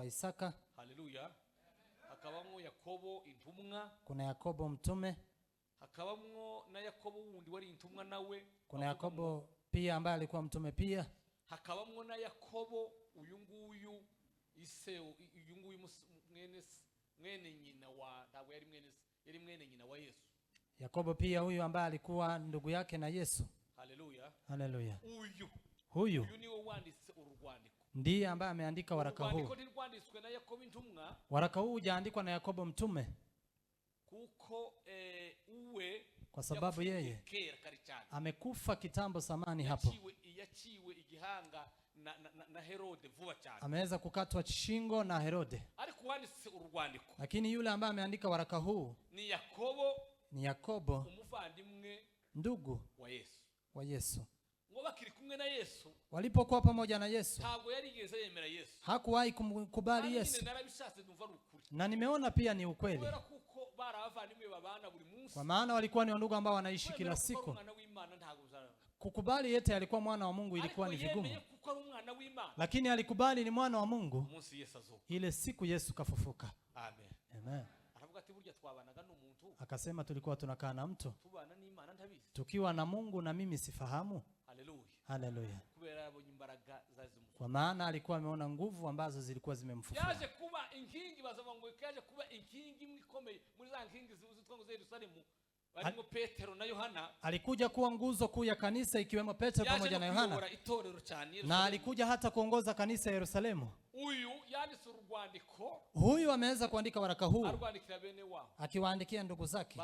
wa Isaka. Haleluya. Hakabamwo Yakobo intumwa. Kuna Yakobo mtume. Hakabamwo na Yakobo wundi wari intumwa nawe. Kuna Yakobo pia ambaye alikuwa mtume pia. Hakabamwo na Yakobo uyu nguyu ise uyu nguyu mwene nyina wa ntabwo yari mwene nyina wa Yesu. Yakobo pia huyu ambaye alikuwa ndugu yake na Yesu. Haleluya. Haleluya. Huyu niwe wanditse urwandiko. Ndiye ambaye ameandika waraka huu. Urwandiko na Yakobo intumwa. Waraka huu hujaandikwa na Yakobo mtume. Kuko uwe kwa sababu yeye amekufa kitambo samani hapo. Yaciwe igihanga na Herode vuba cyane. Ameweza kukatwa shingo na Herode. Ariko wanditse urwandiko. Lakini yule ambaye ameandika waraka huu ni Yakobo umuvandimwe ndugu wa Yesu. Ngo bakiri kumwe na Yesu. Walipokuwa pamoja na Yesu. Ntabwo yarigeze yemera Yesu. Hakuwahi kumkubali Yesu. Na nimeona pia ni ukweli. Kwa maana walikuwa ni ndugu ambao wanaishi kila siku. Kukubali yete alikuwa mwana wa Mungu ilikuwa ni vigumu. Lakini alikubali ni mwana wa Mungu. Ile siku Yesu kafufuka. Amen. Amen. Akasema tulikuwa tunakaa na mtu tukiwa na Mungu na mimi sifahamu. Haleluya. Kwa maana alikuwa ameona nguvu ambazo zilikuwa zimemfufua. Yaje kuba inkingi bazavango yaje kuba inkingi mwikomeye muri za nkingi zitwa ngo Yerusalemu. Walimo Petero na Yohana. Alikuja kuwa nguzo kuu ya kanisa ikiwemo Petero pamoja na Yohana. Na alikuja hata kuongoza kanisa ya Yerusalemu. Huyu ameweza kuandika waraka huu akiwaandikia ndugu zake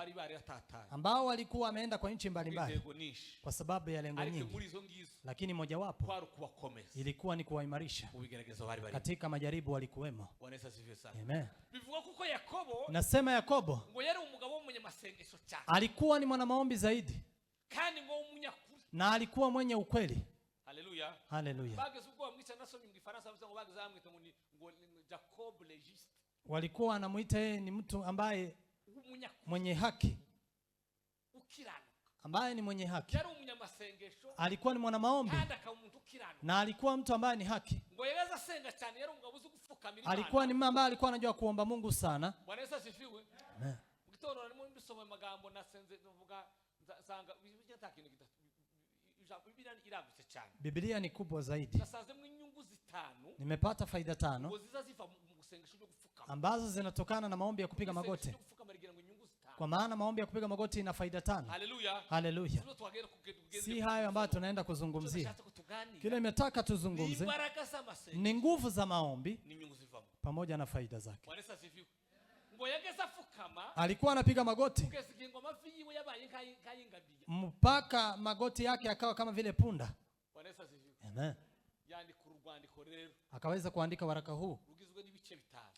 ambao walikuwa wameenda kwa nchi mbalimbali kwa sababu ya lengo nyingi, lakini mojawapo ilikuwa ni kuwaimarisha katika majaribu walikuwemo. Amen. Nasema Yakobo alikuwa ni mwana maombi zaidi na alikuwa mwenye ukweli. Haleluya. Haleluya. Walikuwa wanamuita yeye ni mtu ambaye mwenye haki. Ambaye ni mwenye haki. Alikuwa ni mwana maombi. Na alikuwa mtu ambaye ni haki. Alikuwa ni mtu ambaye alikuwa anajua kuomba Mungu sana. Biblia ni kubwa zaidi. Nimepata faida 5 ambazo zinatokana na maombi ya kupiga magoti. Kwa maana maombi ya kupiga magoti ina faida 5. Haleluya. Haleluya. Si hayo ambayo tunaenda kuzungumzia. Kile nimetaka tuzungumze ni nguvu za maombi pamoja na faida zake. Alikuwa anapiga magoti mpaka magoti yake akawa kama vile punda. Amen. Akaweza kuandika waraka huu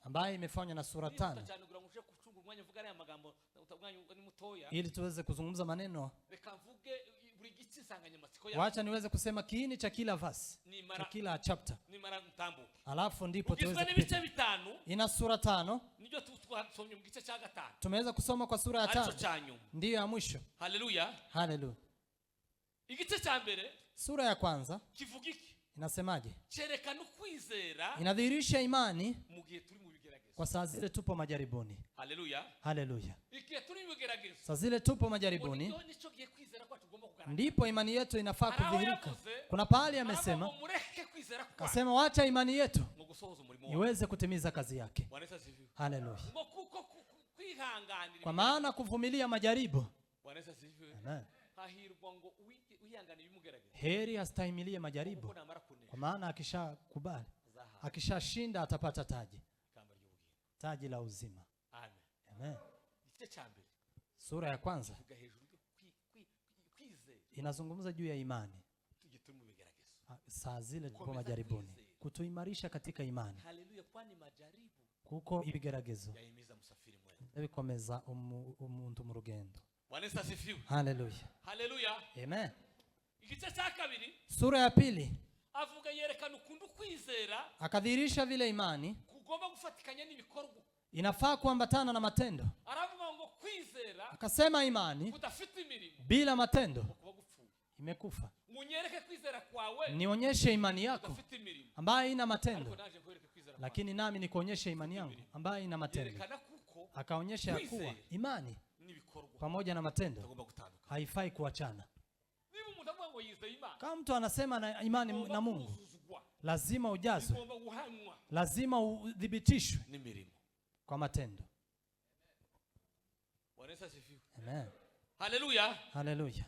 ambaye imefanywa na sura 5 ili tuweze kuzungumza maneno. Wacha niweze kusema kiini cha kila verse, cha kila chapter. Alafu ndipo tuweze kupita. Ina sura 5. Tumeweza kusoma kwa sura ya 5. Ndiyo ya mwisho. Haleluya. Haleluya. Igice cha mbere, sura ya kwanza kivugiki inasemaje? Cherekana ukwizera, inadhihirisha imani mu gihe turi mu bigeragezo. Kwa saa zile tupo majaribuni. Haleluya. Haleluya. Igihe turi mu bigeragezo, saa zile tupo majaribuni, ndipo imani yetu inafaa kudhihirika. Kuna pahali amesema, akasema wacha imani yetu iweze kutimiza kazi yake. Haleluya. Kwa maana kuvumilia majaribu, amen, heri astahimilie majaribu, kwa maana akishakubali, akishashinda atapata taji la uzima. Amen. Sura ya kwanza inazungumza juu ya imani. Saa zile tupo majaribuni, kutuimarisha katika imani. Haleluya. Kwani majaribu kuko ibigeragezo bikomeza umuntu mu rugendo. Haleluya. Haleluya. Amen. Igice cha kabiri, sura ya 2, avuga yerekana ukundu kwizera, akadhihirisha vile imani kugomba gufatikanya n'ibikorwa, inafaa kuambatana na matendo. Aravuga ngo kwizera, akasema imani kudafite imirimo bila matendo imekufa. Munyereke kwizera kwawe, nionyeshe imani yako ambayo ina matendo, lakini nami nikuonyeshe imani yangu ambayo ina matendo. Akaonyesha ya kuwa imani pamoja na matendo haifai kuachana. Kama mtu anasema na imani na Mungu, lazima ujazwe, lazima udhibitishwe kwa matendo. Amen. Haleluya. Haleluya.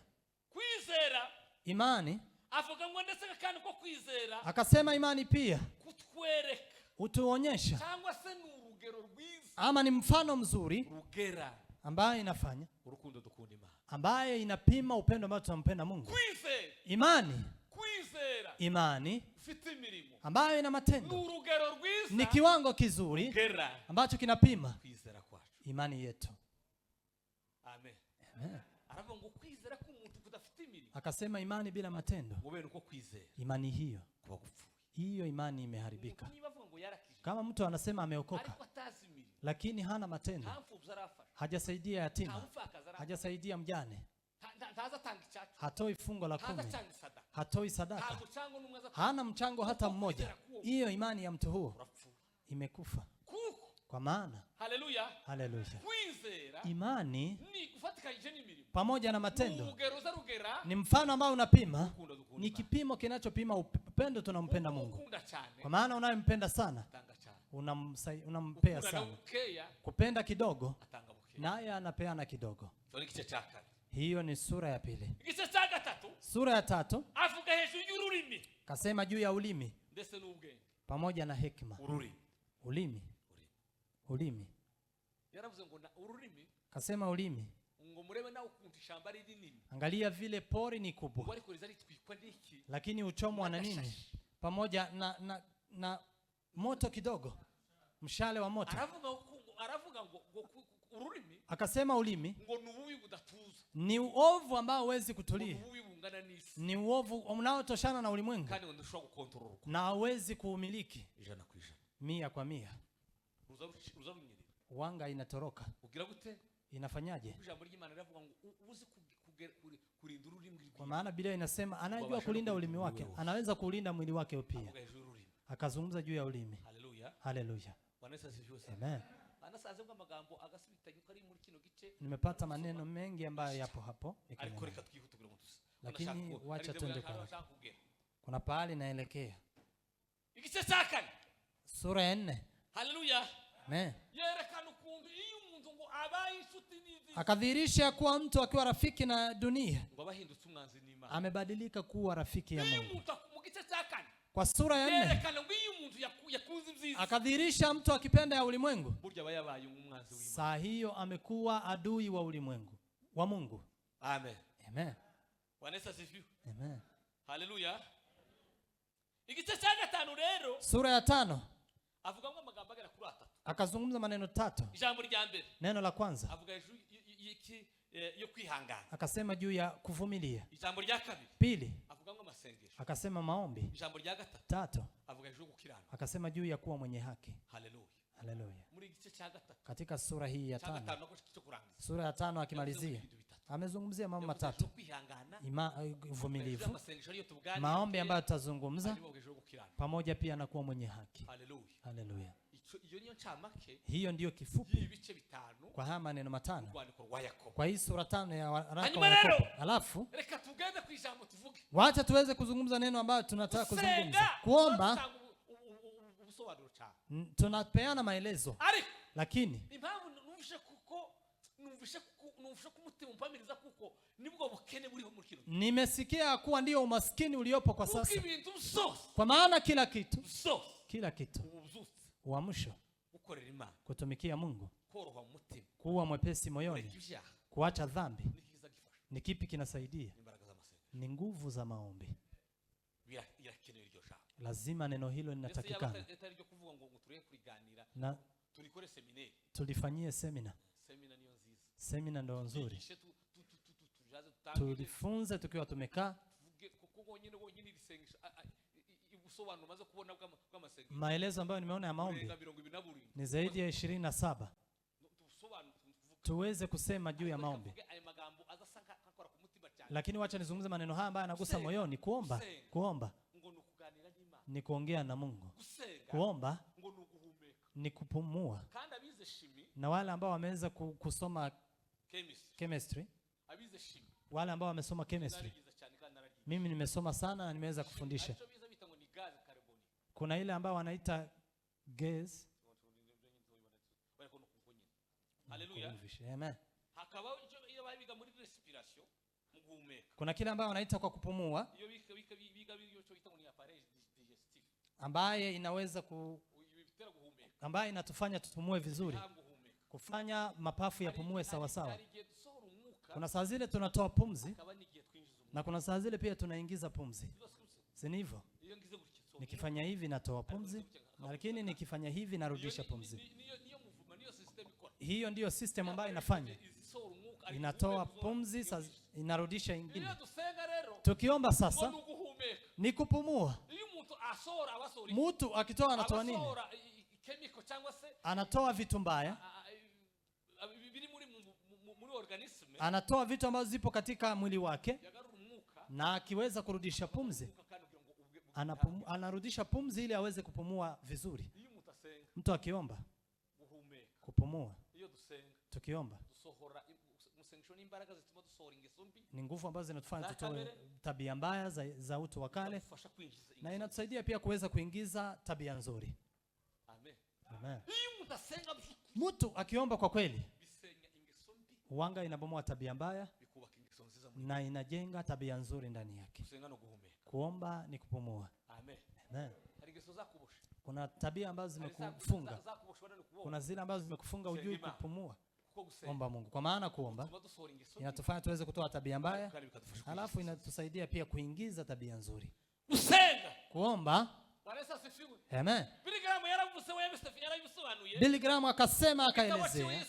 Kwizera, imani, avuga ngo ndetse kandi ko kwizera, akasema imani pia kutwereka, utuonyesha cyangwa se ni urugero rwiza, ama ni mfano mzuri rugera ambaye inafanya urukundo dukunda Imana, ambaye inapima upendo ambao tunampenda Mungu. Kwizera, imani, kwizera, imani ufite imirimo ambayo ina matendo, ni urugero rwiza, ni kiwango kizuri rugera ambacho kinapima kwizera kwacu, imani yetu. Amen. Amen. Aravuga ngo kwizera ko umuntu kudafite imirimo, akasema imani bila matendo, ngobera uko kwizera, imani hiyo kuba gupfuye, hiyo imani imeharibika. Kama mtu anasema ameokoka lakini hana matendo, hajasaidia yatima, hajasaidia mjane, hatoi fungo la 10, hatoi sadaka, hana mchango hata mmoja, hiyo imani ya mtu huo imekufa. Kwa maana haleluya, haleluya, kwizera, imani ni kufatikanyije n'imirimo pamoja na matendo, rugera ni mfano ambao unapima, ni kipimo kinachopima upendo tunampenda Mungu. Kwa maana unayempenda sana unampea sana, kupenda kidogo naye anapeana kidogo. Hiyo ni sura ya pili. Sura ya 3 avuga hejuru y'ururimi, kasema juu ya ulimi ndetse n'ubwenge pamoja na hekima. Ulimi yaravuze ngo ururimi, kasema ulimi, ngo murebe na ukuntu ishamba riri nini, angalia vile pori ni kubwa, lakini uchomwa na nini? Pamoja na moto kidogo, mshale wa moto. Aravuga ngo ururimi, akasema ulimi ngo nububi budatuza, ni uovu ambao huwezi kutulia, nububi bungana n'isi, ni uovu unaotoshana na ulimwengu, kandi ngo ndashobora gukontrola na hawezi kuumiliki 100%, 100%. Wanga inatoroka. Ugira gute? Inafanyaje? Ijambo ry'Imana riravuga ngo uzi kurinda ururimi rwiwe. Kwa maana Biblia inasema anajua kulinda ulimi wake, anaweza kulinda mwili wake pia. Akazungumza juu ya ulimi. Haleluya. Haleluya. Bwana Yesu asifiwe sana. Amen. Anasaze ngo amagambo agasubitanye ko ari muri kino gice. Nimepata maneno mengi ambayo yapo hapo. Lakini wacha twende kwa. Kuna pahali naelekea. Igice cha 4. Sura ya 4. Haleluya. Amen. Yerekana ukuntu iyo umuntu ngo abaye inshuti n'izi, akadhihirisha kuwa mtu akiwa rafiki na dunia ngo abahindutse umwanzi n'Imana, amebadilika kuwa rafiki ya Mungu. Mu gice cha 4 kwa sura ya 4 yerekana ngo iyo umuntu yakunze ibyiza, akadhihirisha mtu akipenda ya ulimwengu, burya abayabaye umwanzi w'Imana, saa hiyo amekuwa adui wa ulimwengu wa Mungu. Amen. Amen. Bwana Yesu asifiwe. Amen. Haleluya. Igice cha 5 rero, sura ya 5 avuga ngo amagambo agera kuri 3, akazungumza maneno 3. Ijambo rya mbere, neno la kwanza, avuga yo kwihangana, akasema juu ya kuvumilia. Ijambo rya kabiri, pili, avuga ngo amasengesho, akasema maombi. Ijambo rya gatatu, 3, avuga yo gukiranuka, akasema juu ya kuwa mwenye haki. Haleluya. Haleluya. Muri gice cha 3, katika sura hii ya 5, sura ya 5 akimalizia amezungumzia mambo matatu: uvumilivu, maombi ambayo tutazungumza pamoja, pia na kuwa mwenye haki. Haleluya. Hiyo ndiyo kifupi kwa haya maneno 5 kwa hii sura 5 ya waraka wa Yakobo. Alafu wacha tuweze kuzungumza neno ambayo tunataka kuzungumza. Kuomba tunapeana maelezo, lakini nimesikia kuwa ndio umaskini uliopo kwa sasa, kwa maana kila kitu uamsho, kutumikia Mungu, kuwa mwepesi moyoni, kuacha dhambi. Ni kipi kinasaidia? Ni nguvu za maombi. Lazima neno hilo linatakikana. Na tulifanyie semina. Semina ndo nzuri, tulifunze tukiwa tumekaa. Maelezo ambayo nimeona ya maombi ni zaidi ya 27. Tuweze kusema juu ya maombi, lakini wacha nizungumze maneno haya ambayo yanagusa moyoni. Kuomba ni kuongea na Mungu. Kuomba ni kupumua. Na wale ambao wameweza kusoma chemistry, wale ambao wamesoma chemistry, mimi nimesoma sana na nimeweza kufundisha. Kuna ile ambao wanaita gas. Haleluya. Amen. Hakaba iyo babiga muri respiration mu guhumeka. Kuna kile ambao wanaita kwa kupumua. Iyo biga cyo ita ni appareil digestif. Ambaye inaweza ambaye inatufanya tupumue vizuri. Kufanya mapafu yapumue sawa sawa. Kuna saa zile tunatoa pumzi na kuna saa zile pia tunaingiza pumzi. Si hivyo? Nikifanya hivi natoa pumzi, lakini nikifanya hivi narudisha pumzi. Hiyo ndiyo system ambayo inafanya. Inatoa pumzi, inarudisha ingine. Tukiomba sasa ni kupumua. Mtu akitoa anatoa nini? Anatoa vitu mbaya. Anatoa vitu ambazo zipo katika mwili wake. Na akiweza kurudisha pumzi, anarudisha pumzi ili aweze kupumua vizuri. Mtu akiomba kupumua. Tukiomba ni nguvu ambazo zinatufanya tutoe tabia mbaya za utu wa kale, na inatusaidia pia kuweza kuingiza tabia nzuri. Amen. Mtu akiomba kwa kweli, wanga inabomoa tabia mbaya na inajenga tabia nzuri ndani yake. Kuomba ni kupumua. Amen. Kuna tabia ambazo zimekufunga. Kuna zile ambazo zimekufunga ujui kupumua. Omba Mungu. Kwa maana kuomba inatufanya tuweze kutoa tabia mbaya, halafu inatusaidia pia kuingiza tabia nzuri. Kuomba. Amen. Billy Graham akasema, akaelezea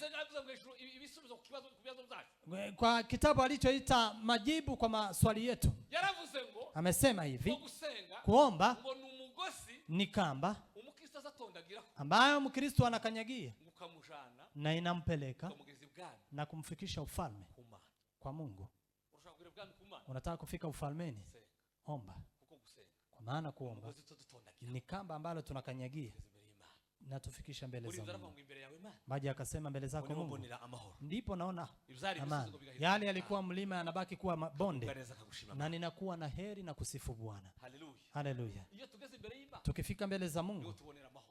kwa kitabu alichoita majibu kwa maswali yetu. Amesema hivi, kuomba ni kamba ambayo Mkristo anakanyagia na inampeleka na kumfikisha ufalme kwa Mungu. Unataka kufika ufalmeni? Omba. Kwa maana kuomba ni kamba ambalo tunakanyagia na tufikisha mbele za Mungu. Maji akasema mbele zako Mungu ndipo naona amani. Yale yalikuwa mlima yanabaki kuwa bonde, na ninakuwa na heri na kusifu Bwana. Haleluya. Tukifika mbele za Mungu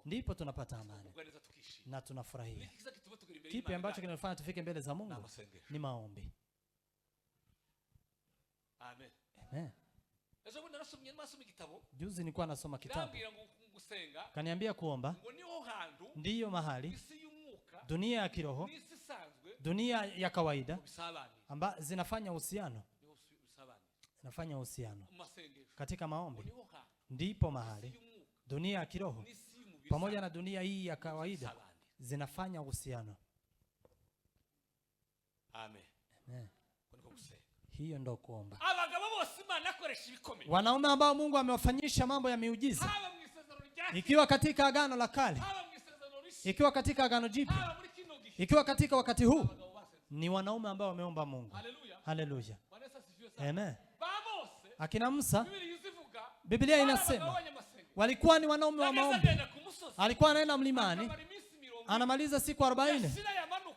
ndipo tunapata amani na tunafurahia. Kipi ambacho kinafanya tufike mbele za Mungu? Ni maombi. Amen. Amen. Juzi nilikuwa nasoma kitabu. Kaniambia kuomba ndiyo mahali dunia ya kiroho, dunia ya kawaida zinafanya uhusiano. Zinafanya uhusiano. Katika maombi ndipo mahali dunia ya kiroho pamoja na dunia hii ya kawaida zinafanya uhusiano. Amen. Amen. Hiyo ndo kuomba. Wanaume ambao Mungu amewafanyisha mambo ya miujiza, ikiwa katika agano la kale, ikiwa katika agano jipya, ikiwa katika wakati huu, ni wanaume ambao wameomba Mungu. Haleluya. Amen. Akina Musa, Biblia inasema walikuwa ni wanaume wa maombi. Alikuwa anaenda mlimani, anamaliza siku 40,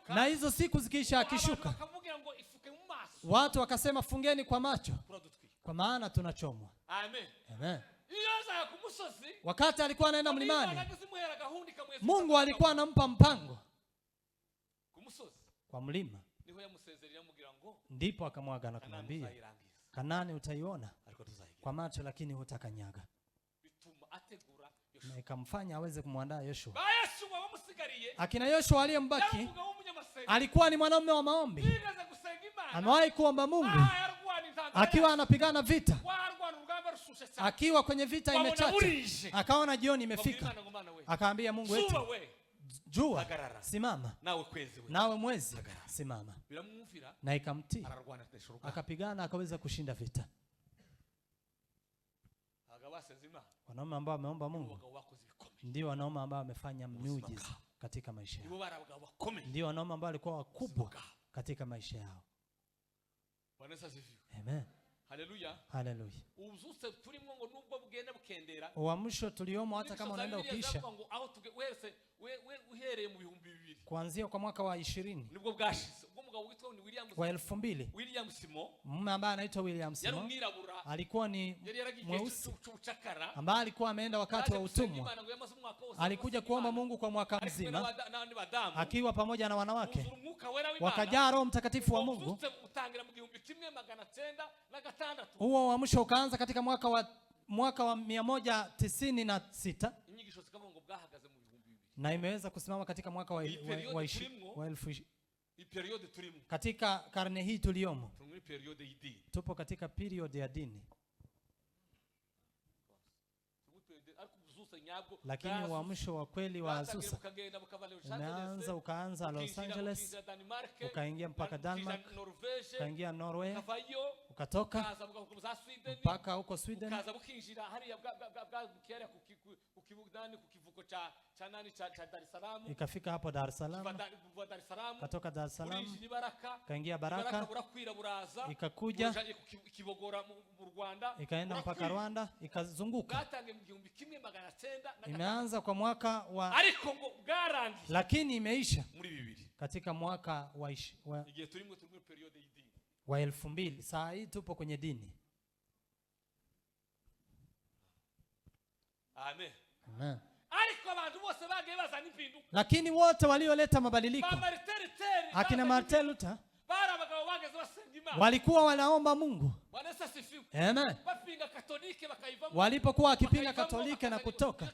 na hizo siku zikiisha akishuka, watu wakasema fungeni kwa macho, kwa maana tunachomwa. Amen. Amen. Wakati alikuwa anaenda mlimani, Mungu alikuwa anampa mpango kwa mlima. Ndipo akamwaga na kumwambia, Kanaani utaiona kwa macho lakini hutakanyaga. Na ikamfanya aweze kumwandaa Yoshua. Akina Yoshua aliyembaki alikuwa ni mwanamume wa maombi. Amewahi kuomba Mungu akiwa anapigana vita, akiwa kwenye vita imechacha, akaona jioni imefika, akaambia Mungu wetu, jua simama, nawe mwezi simama. Na ikamtii, akapigana, akaweza kushinda vita. Wanaume ambao wameomba Mungu ndio wanaume ambao wamefanya miujiza katika maisha yao. Ndio wanaume ambao walikuwa wakubwa katika maisha yao. Amen. Haleluya. Haleluya. Ubuzuse turimo ngo nubwo bugenda bukendera. Uamsho tuliomo hata kama unaenda ukisha. Uhereye mu 2000. Kuanzia kwa mwaka wa 20. Nibwo bwashize. Ubwo mugabo witwa ni William wa 2000. William Simo. Mume ambaye anaitwa William Simo. Alikuwa ni mweusi ambaye alikuwa ameenda wakati wa utumwa. Alikuja kuomba Mungu kwa mwaka mzima akiwa pamoja na wanawake. Wakajaa Roho Mtakatifu wa Mungu. Huo uamsho ukaanza katika mwaka wa 196 na imeweza kusimama katika mwaka wa 1000. Katika karne hii tuliomo tupo katika period ya dini, lakini uamsho wa kweli wa Azusa ukaanza Los Angeles, ukaingia mpaka Denmark, ukaingia Norway, ukatoka mpaka huko Sweden, ikafika hapo Dar es Salaam, katoka Dar es Salaam kaingia Baraka, ikakuja ikaenda mpaka Rwanda, ikazunguka. Imeanza kwa mwaka wa lakini imeisha katika mwaka wa 2000. Saa hii tupo kwenye dini. Amen. Amen. Lakini wote walioleta mabadiliko, akina Martin Luther walikuwa wanaomba Mungu. Amen. Walipokuwa wakipinga Katoliki na kutoka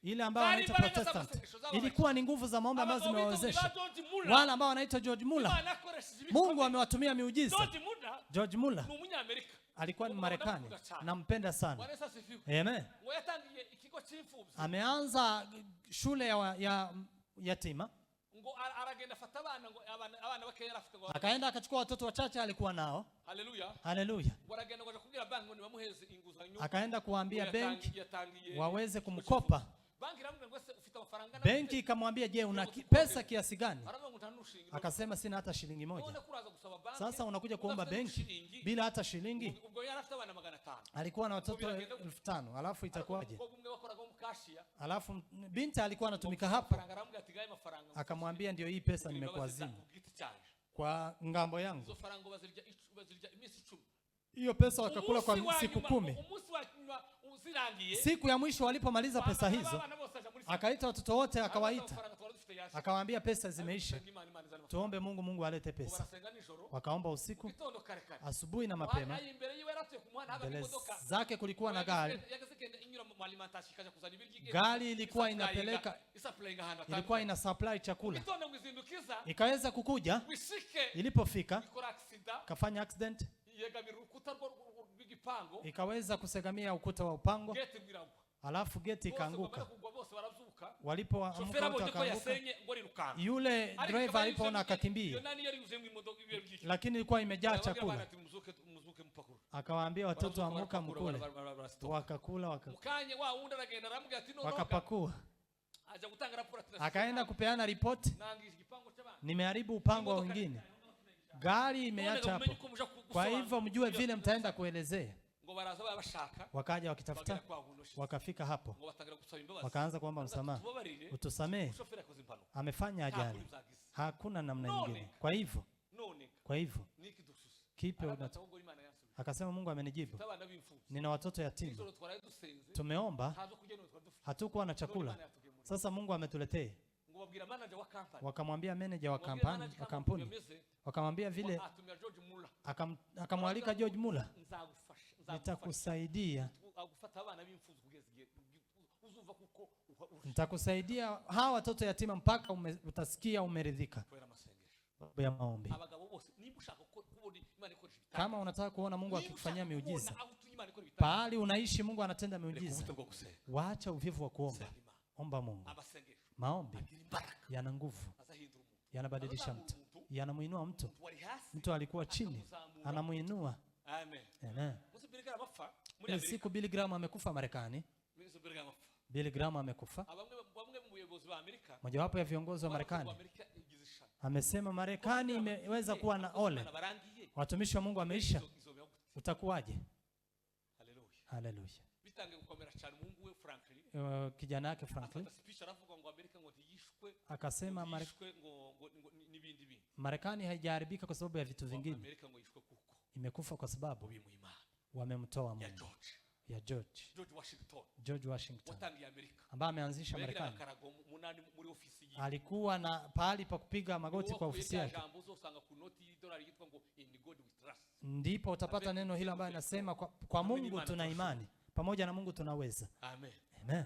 ile ambao wanaitwa Protestant, ilikuwa ni nguvu za maombi ambazo zimewawezesha. Wale ambao wanaitwa George Muller, Mungu amewatumia miujiza. George Muller alikuwa ni Marekani, nampenda sana. Amen. Ameanza shule ya yatima. Akaenda akachukua watoto wachache alikuwa nao. Haleluya. Haleluya. Akaenda kuambia benki waweze kumkopa. Benki ikamwambia, je, una pesa kiasi gani? Akasema sina hata shilingi moja. Sasa unakuja kuomba benki bila hata shilingi? Alikuwa na watoto 5000, alafu itakuwaje? Alafu binti alikuwa anatumika hapo. Akamwambia, ndio hii pesa nimekuazimu kwa ngambo yangu. Hiyo pesa wakakula kwa siku 10. Siku ya mwisho walipomaliza pesa hizo, akaita watoto wote, akawaita, akawaambia pesa zimeisha, tuombe Mungu, Mungu alete pesa. Wakaomba usiku, asubuhi na mapema mbele zake kulikuwa na gari. Gari ilikuwa inapeleka, ilikuwa ina supply chakula. Ikaweza kukuja, ilipofika kafanya accident, ikaweza kusegamia ukuta wa upango, alafu geti ikaanguka. Walipoamka wote wakaanguka. Yule driver alipoona akakimbia, lakini ilikuwa imejaa chakula. Akawaambia watoto amuka mkule. Wakakula, wakapakua. Akaenda kupeana ripoti, nimeharibu upango wa wengine, gari imeacha hapo, kwa hivyo mjue vile mtaenda kuelezea. Wakaja wakitafuta, wakafika hapo, wakaanza kuomba msamaha, utusamee, amefanya ajali, hakuna namna nyingine. Kwa hivyo kipi unataka? Akasema, Mungu amenijibu, nina watoto yatima, tumeomba hatukuwa na chakula, sasa Mungu ametuletea. Wakamwambia manager wa kampuni, wakamwambia vile, akamwalika George Muller, nitakusaidia, nitakusaidia hawa watoto yatima mpaka utasikia umeridhika. Babu ya maombi. Kama unataka kuona Mungu akikufanyia miujiza, pahali unaishi Mungu anatenda miujiza, waacha uvivu wa kuomba. Omba Mungu. Maombi yana nguvu, yanabadilisha mtu, yanamuinua mtu. Mtu alikuwa chini, anamuinua. Amen. Ile siku Billy Graham amekufa Marekani. Billy Graham amekufa. Mojawapo ya viongozi wa Marekani amesema Marekani imeweza kuwa na ole, watumishi wa Mungu wameisha. utakuwaje? Haleluya. Haleluya. Bitange gukomera cyane umuhungu we Franklin. Kijana yake Franklin speech aravuga ngo Amerika ngo ntiyishwe, akasema n'ibindi bintu. Marekani haijaharibika kwa sababu ya vitu vingine. Amerika ngo yishwe kuko imekufa kwa sababu wamemtoa Mungu. Ya George Washington ambaye ameanzisha Marekani. Alikuwa na pahali pa kupiga magoti kwa ofisi yake. Ndipo utapata neno hilo ambalo linasema kwa Mungu tuna imani, pamoja na Mungu tunaweza. Amen. Amen.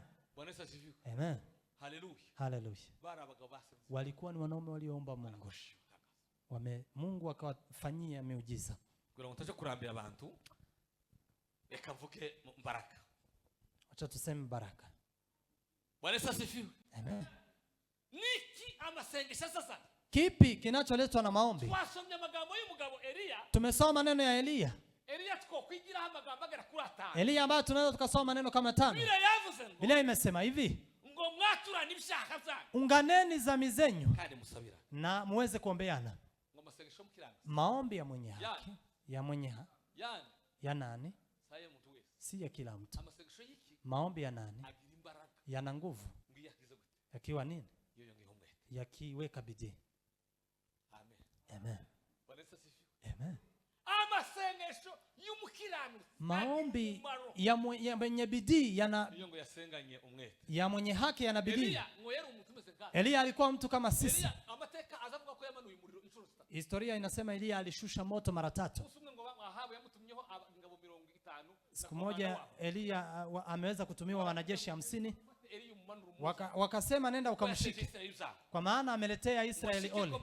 Amen. Haleluya. Haleluya. Walikuwa ni wanaume walioomba Mungu. Mungu akawafanyia miujiza. Kugira ngo utaje kurambira abantu reka mvuke baraka. Acha tuseme baraka. Bwana asifiwe. Amen. Niki amasengesho sasa? Kipi kinacholetwa na maombi? Twasomye amagambo y'umugabo Elia. Tumesoma maneno ya Elia. Elia tukokwigira amagambo agera kuri 5. Elia ambaye tunaweza tukasoma maneno kama 5. Biblia yavuze ngo. Biblia imesema hivi. Ngo mwatura n'ibishaka zanyu. Unganeni dhambi zenyu. Kandi musabira. Na muweze kuombeana. Ngo amasengesho mukiranga. Maombi ya mwenye haki. Ya mwenye haki. Ya nani? Saye mtu wese. Si ya kila mtu. Amasengesho yiki. Maombi ya nani? Agira imbaraga. Yana nguvu. Ngiyakize gute? Yakiwa nini? Yoyo ngihombe. Yakiweka bidii. Amen. Amen. Bwana asifiwe. Amen. Amasengesho y'umukiranutsi. Maombi ya mwenye bidii yana yongo yasenganye umwete. Ya mwenye haki yana bidii. Elia ngoyera umuntu umeze nka. Elia alikuwa mtu kama sisi. Elia amateka azavuga ko yamanuye umuriro inshuro 3. Historia inasema Elia alishusha moto mara 3. Usumwe ngo Ahabu yamutumyeho ingabo 50. Siku moja Elia ameweza kutumiwa wanajeshi 50. Wakasema nenda ukamshike, kwa maana ameletea Israeli ole.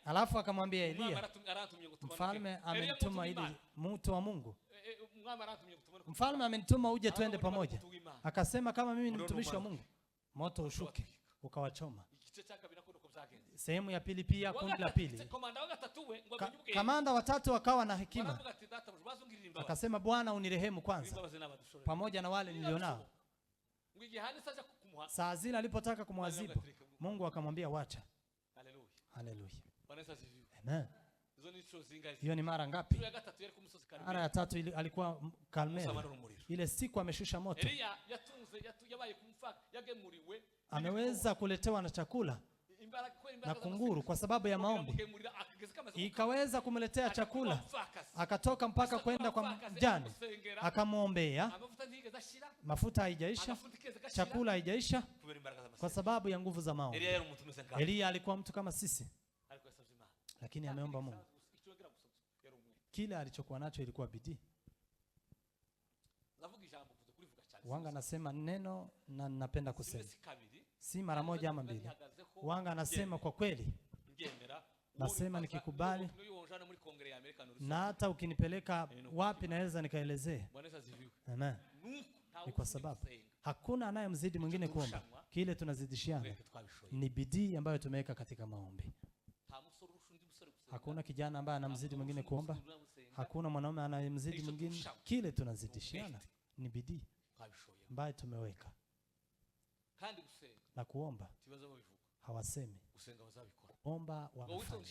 Alafu akamwambia Elia, mfalme amenituma ili mtu wa Mungu. Mfalme amenituma uje twende pamoja. Akasema kama mimi ni mtumishi wa Mungu, moto ushuke ukawachoma. Sehemu ya pili pia, kundi la pili. Kamanda watatu wakawa na hekima. Akasema Bwana unirehemu kwanza, pamoja na wale nilionao. Saa zile alipotaka kumwadhibu, Mungu akamwambia wacha. Haleluya. Haleluya. Amen. Hiyo ni mara ngapi? Mara ya 3 alikuwa Karmeli. Ile siku ameshusha moto. Ameweza kuletewa na chakula na kunguru kwa sababu ya maombi. Ikaweza kumletea chakula. Akatoka mpaka kwenda kwa mjane. Akamuombea. Mafuta haijaisha. Chakula haijaisha. Kwa sababu ya nguvu za maombi. Elia alikuwa mtu kama sisi. Lakini ameomba Mungu. Kile alichokuwa nacho ilikuwa bidii. Wanga anasema neno na ninapenda kusema. Si mara moja ama mbili. Wanga anasema kwa kweli. Nasema nikikubali. Na hata ukinipeleka wapi naweza nikaelezea. Amen. Ni kwa sababu hakuna anayemzidi mwingine kuomba. Kile tunazidishiana ni bidii ambayo tumeweka katika maombi. Hakuna kijana ambaye anamzidi mwingine kuomba. Hakuna mwanaume anayemzidi mwingine. Kile tunazidishiana ni bidii ambayo tumeweka. Na kuomba hawasemi. Omba wanafanya.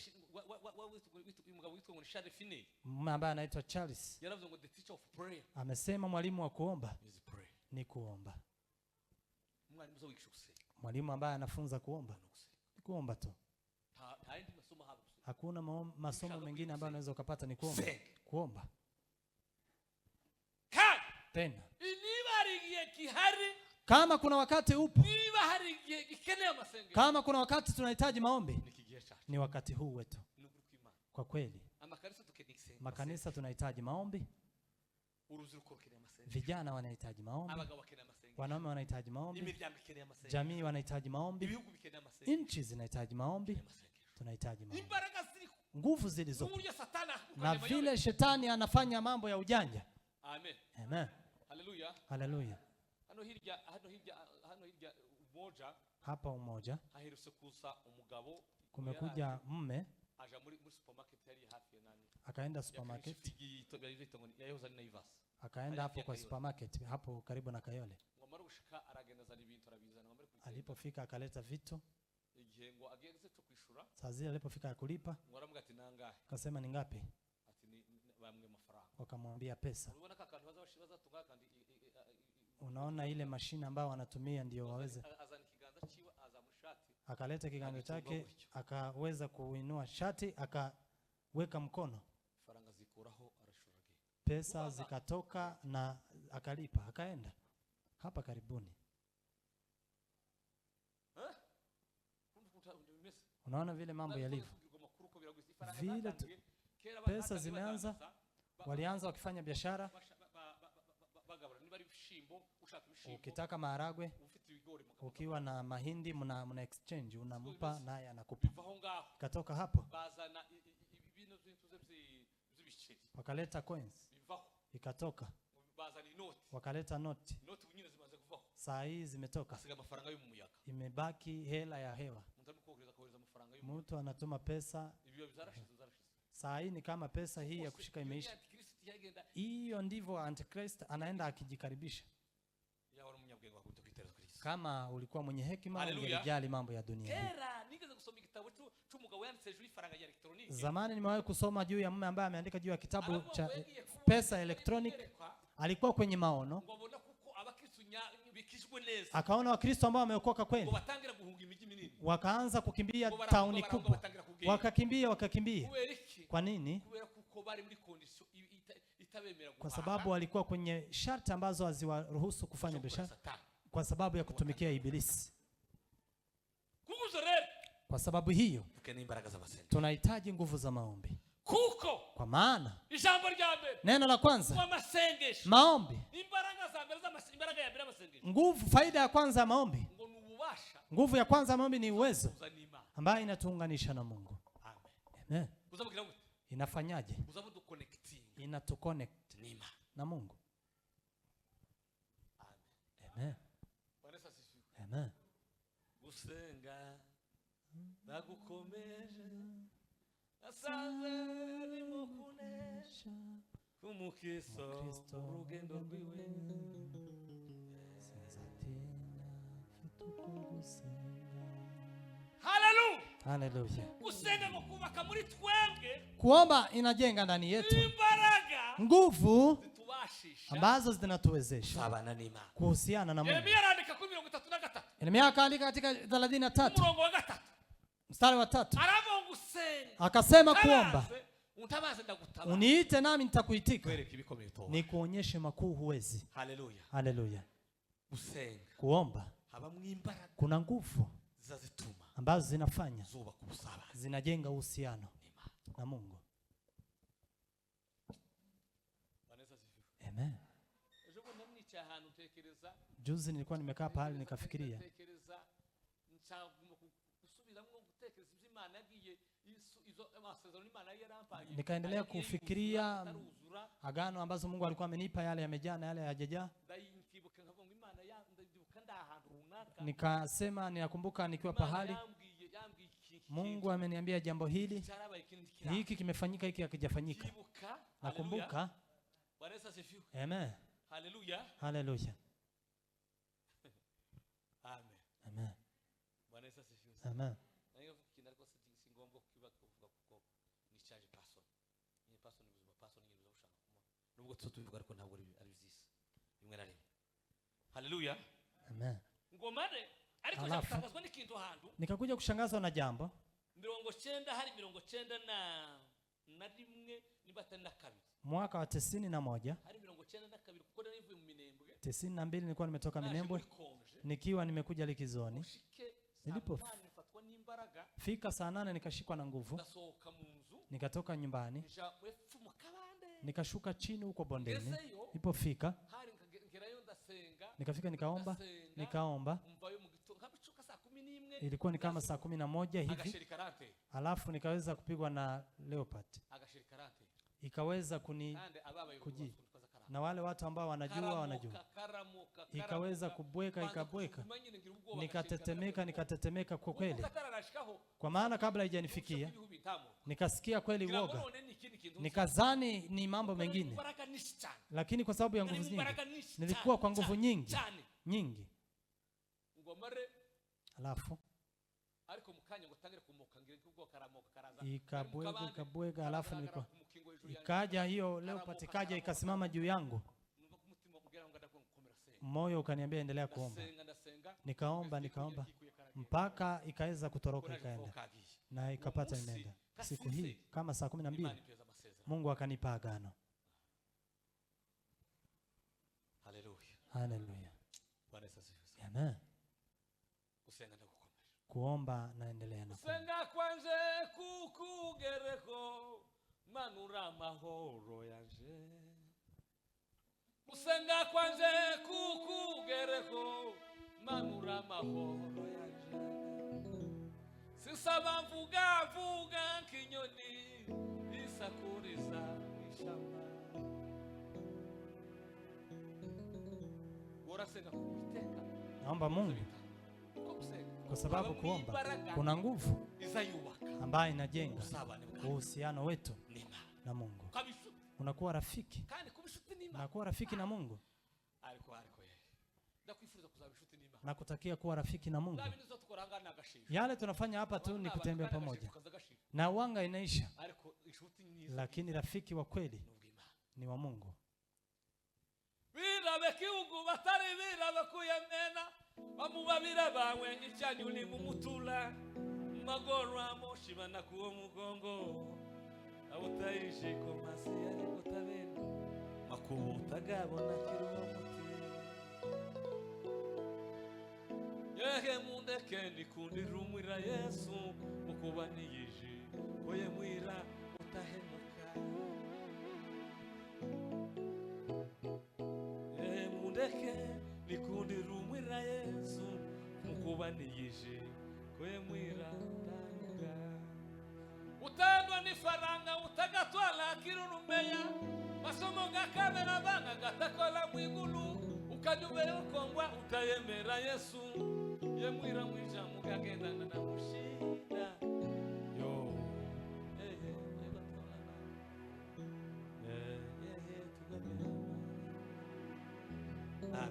Mume ambaye anaitwa Charles amesema mwalimu wa kuomba ni kuomba. Mwalimu ambaye anafunza kuomba ni kuomba tu. Hakuna masomo mengine ambayo unaweza ukapata, ni kuomba. Kuomba. Tena. Kama kuna wakati upo. Kama kuna wakati tunahitaji maombi. Ni wakati huu wetu. Kwa kweli. Makanisa tunahitaji maombi. Vijana wanahitaji maombi. Wanaume wanahitaji maombi. Jamii wanahitaji maombi. Nchi zinahitaji maombi. Tunahitaji maombi. Nguvu zilizopo. Na vile shetani anafanya mambo ya ujanja. Amen. Amen. Haleluya. Haleluya. Hano hirya umoja. Hapa umoja. Aherutse kuza umugabo. Kumekuja mume. Aja muri supermarket yari hafi ya nani. Akaenda supermarket. Akaenda hapo kwa supermarket hapo karibu na Kayole. Alipofika akaleta vitu. Saa zile alipofika kulipa. Akasema ni ngapi? wakamwambia pesa. Unaona ile mashine ambayo wanatumia ndio waweze. Akaleta kiganja chake, akaweza kuinua shati, akaweka mkono, pesa zikatoka na akalipa, akaenda. Hapa karibuni. Unaona vile mambo yalivyo. Vile pesa zimeanza, walianza wakifanya biashara. Ukitaka maharagwe, ukiwa na mahindi, mna exchange, unampa naye anakupa. Katoka hapo wakaleta coins, ikatoka. Wakaleta noti, saa hii zimetoka, imebaki hela ya hewa. Mtu anatuma pesa, saa hii ni kama pesa hii ya kushika imeisha. Hiyo ndivyo Antichrist anaenda akijikaribisha. Kama ulikuwa mwenye hekima, ungelijali mambo ya dunia. Zamani nimewahi kusoma juu ya mume ambaye ameandika juu ya kitabu cha pesa electronic. Alikuwa kwenye maono, akaona Wakristo ambao wameokoka kweli wakaanza kukimbia tauni kubwa, wakakimbia. Kwa nini? Kwa sababu walikuwa kwenye sharti ambazo haziwaruhusu kufanya biashara, kwa sababu ya kutumikia ibilisi. Kwa sababu hiyo tunahitaji nguvu za maombi. Kwa maana neno la kwanza, maombi. Nguvu, faida ya kwanza ya maombi, nguvu ya kwanza ya maombi ni uwezo ambayo inatuunganisha na Mungu. Amen. Inafanyaje? Inatuconnect na Mungu. Amen. Amen. Gusenga nagukomeje asanze rimo kunesha kumukiso urugendo rwiwe haleluya. Haleluya. Gusenga ngo kubaka muri twebwe, kuomba inajenga ndani yetu imbaraga, nguvu ambazo zinatuwezesha kuhusiana na Mungu. Yeremia anaandika 33. Yeremia akaandika katika 33 mstari wa 3, akasema kuomba, uniite nami nitakuitika, nikuonyeshe makuu huwezi. Haleluya. Haleluya. Kuomba kuna nguvu ambazo zinafanya, zinajenga uhusiano na Mungu. Amen. Juzi nilikuwa nimekaa pale nikafikiria, nikaendelea kufikiria agano ambazo Mungu alikuwa amenipa, yale yamejaa na yale hayajajaa. Nikasema ninakumbuka nikiwa pahali Mungu ameniambia jambo hili, hiki kimefanyika, hiki hakijafanyika. Nakumbuka. Amen. Haleluya. Haleluya. Amen. Amen. Bwana Yesu asifiwe. Amen. Nayo kinda ariko si ngombwa kuvuga ko ni charge person. Ni person ni buzima person ni buzima ushaka kuma. Nubwo tutuvuga ariko ntabwo ari bizisi. Rimwe na rimwe. Haleluya. Amen. Ngomane ariko cyakatazwa n'ikintu hantu. Nikakuja kushangazwa na jambo. 90 hari 90 na rimwe nibatana na kabiri. Mwaka wa 91 hari 92 kuko nivuye mu Minembwe. 92 nilikuwa nimetoka Minembwe nikiwa nimekuja likizoni. Nilipofika fika saa 8 nikashikwa na nguvu. Nikatoka nyumbani. Nikashuka chini huko bondeni. Nilipofika nikafika nikaomba. Ilikuwa ni kama saa 11 hivi. Alafu nikaweza kupigwa na leopard. Ikaweza kuji. Na wale watu ambao wanajua. Ikaweza ikabweka. Nikatetemeka kwa kweli. Kwa maana kabla haijanifikia nikasikia kweli uoga. Nikazani ni mambo mengine. Lakini kwa sababu ya nguvu nyingi, nilikuwa kwa nguvu nyingi. Alafu ikabwega alafu nilikuwa ikaja hiyo leo patikaja ikasimama juu yangu. Moyo ukaniambia endelea kuomba. Nikaomba mpaka ikaweza kutoroka ikaenda. Na ikapata imeenda. Siku hii kama saa 12 Mungu akanipa agano. Haleluya. Amen. Kuomba naendelea na kusenga kwanje kukugereko manura mahoro yanje. Kusenga kwanje kukugereko manura mahoro yanje. Sisaba vuga kinyoni isakuriza ishamba. Urasenga kuiteka. Naomba Mungu kwa sababu kuomba kuna nguvu ambayo inajenga uhusiano wetu na Mungu. Unakuwa rafiki. Unakuwa rafiki na Mungu. Nakutakia kuwa rafiki na Mungu. Yale tunafanya hapa tu ni kutembea pamoja. Na wanga inaisha. Lakini rafiki wa kweli ni wa Mungu. Vira bekiungu batari vira bakuyamena. Bamubabira bawe icyanyuni mu mutula. Magorwa moshibana kuwo mugongo. Abutayishe ko masi ariko tabena. Makubuta gabona kiruwa muti. Yehe mundeke nikundi rumwira Yesu mukubaniyije. Oye mwira utahemuka. Yehe mundeke nikundi rumwira Yesu mukubaniyije. Oye mwira utahemuka. Utandwa ni faranga utagatwala kirunumeya. Masomo gakamera banga gatakola mwigulu. Ukanyubere ukongwa utayemera Yesu. Yemwira mwija mugagenda na mushida. Yo. Tugabira. Amen.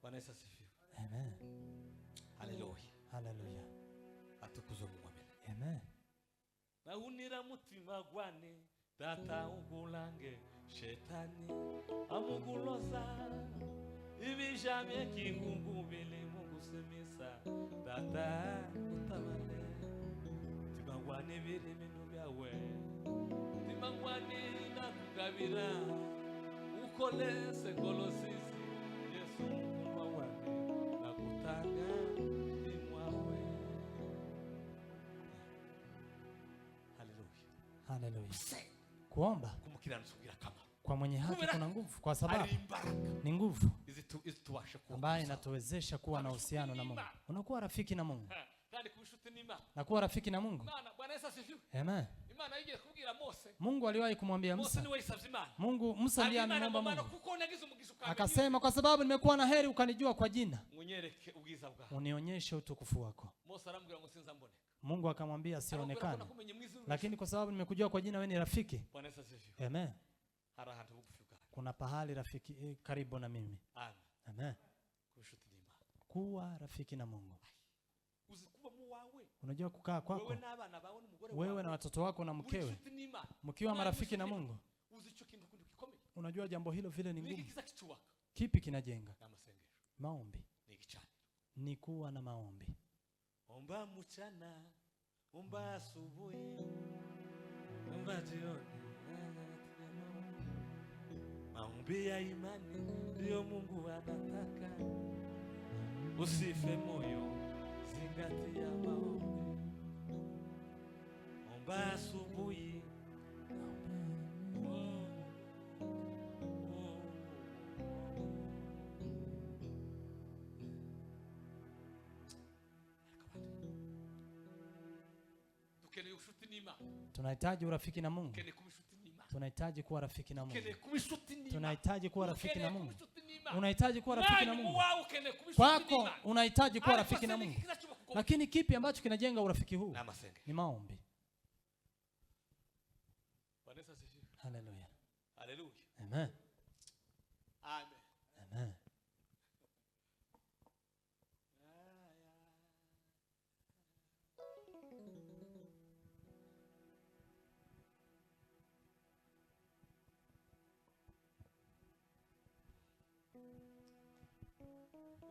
Bwana Yesu asifiwe. Amen. Haleluya. Haleluya. Atukuzwe Mungu. Amen. Naunira mutima gwane data ugulange shetani amuguloza ibijamye kingungubile mugusemisa data utabane timangwane biri bintu byawe timangwane nakugabira ukolese kolosisi Yesu mwawane nakutanga imwawe. Haleluya. Kuomba kwa mwenye haki kuna nguvu, kwa sababu ni nguvu ambayo inatuwezesha kuwa na uhusiano na Mungu. Unakuwa rafiki na Mungu. Na kuwa rafiki na Mungu. Amen. Mungu aliwahi kumwambia Musa. Musa ndiye amemwomba Mungu. Akasema kwa sababu nimekuwa na heri ukanijua kwa jina. Unionyeshe utukufu wako. Mungu akamwambia asionekane. Lakini kwa sababu nimekujua kwa jina wewe ni rafiki. Amen. Kuna pahali rafiki karibu na mimi. Amen. Kuwa rafiki na Mungu. Unajua kukaa kwako wewe na watoto wako na mkewe mkiwa marafiki na Mungu. Unajua jambo hilo vile ni ngumu. Kipi kinajenga? Maombi. Ni kuwa na maombi. Omba mchana, omba asubuhi, omba jioni. Maombi ya imani ndio Mungu anataka. Usife moyo, zingatia maombi. Omba asubuhi. Tunahitaji urafiki na Mungu. Tunahitaji kuwa rafiki na Mungu. Tunahitaji kuwa rafiki na Mungu. Unahitaji kuwa rafiki na Mungu. Kwako unahitaji kuwa rafiki na Mungu. Lakini kipi ambacho kinajenga urafiki huu? Ni maombi. Haleluya. Haleluya. Amen. Amen. Amen.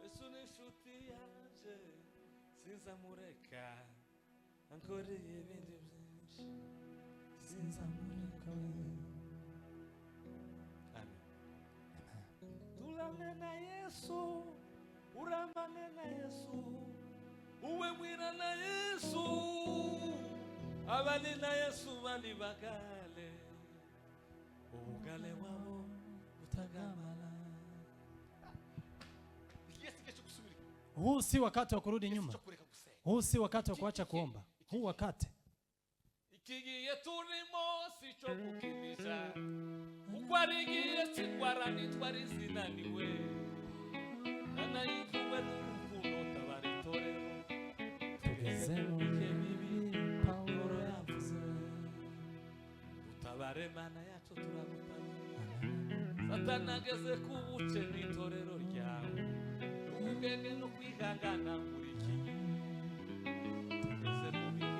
Yesu ni inshuti yanje sinzamureka ankoreye ibindi byinshi sinzamureka. Amen. Tulame na Yesu, uramane na Yesu, uwe mwira na Yesu, abali na Yesu bali bagale, ubugale wabo utagamala. Huu si wakati wa kurudi nyuma. Huu si wakati wa kuacha kuomba. Huu wakati ikigiye turimo sico kukinisha ukwarigiye singwarani twarizinaniwe anayivuwe n'urukundo tabaritorero tugeze mu bihe bibi Paulo yavuze utabare mana yacu turagutabara Satana ageze ku buce n'itorero ryawe ubwenge no kwihangana muri iki tugeze mu bihe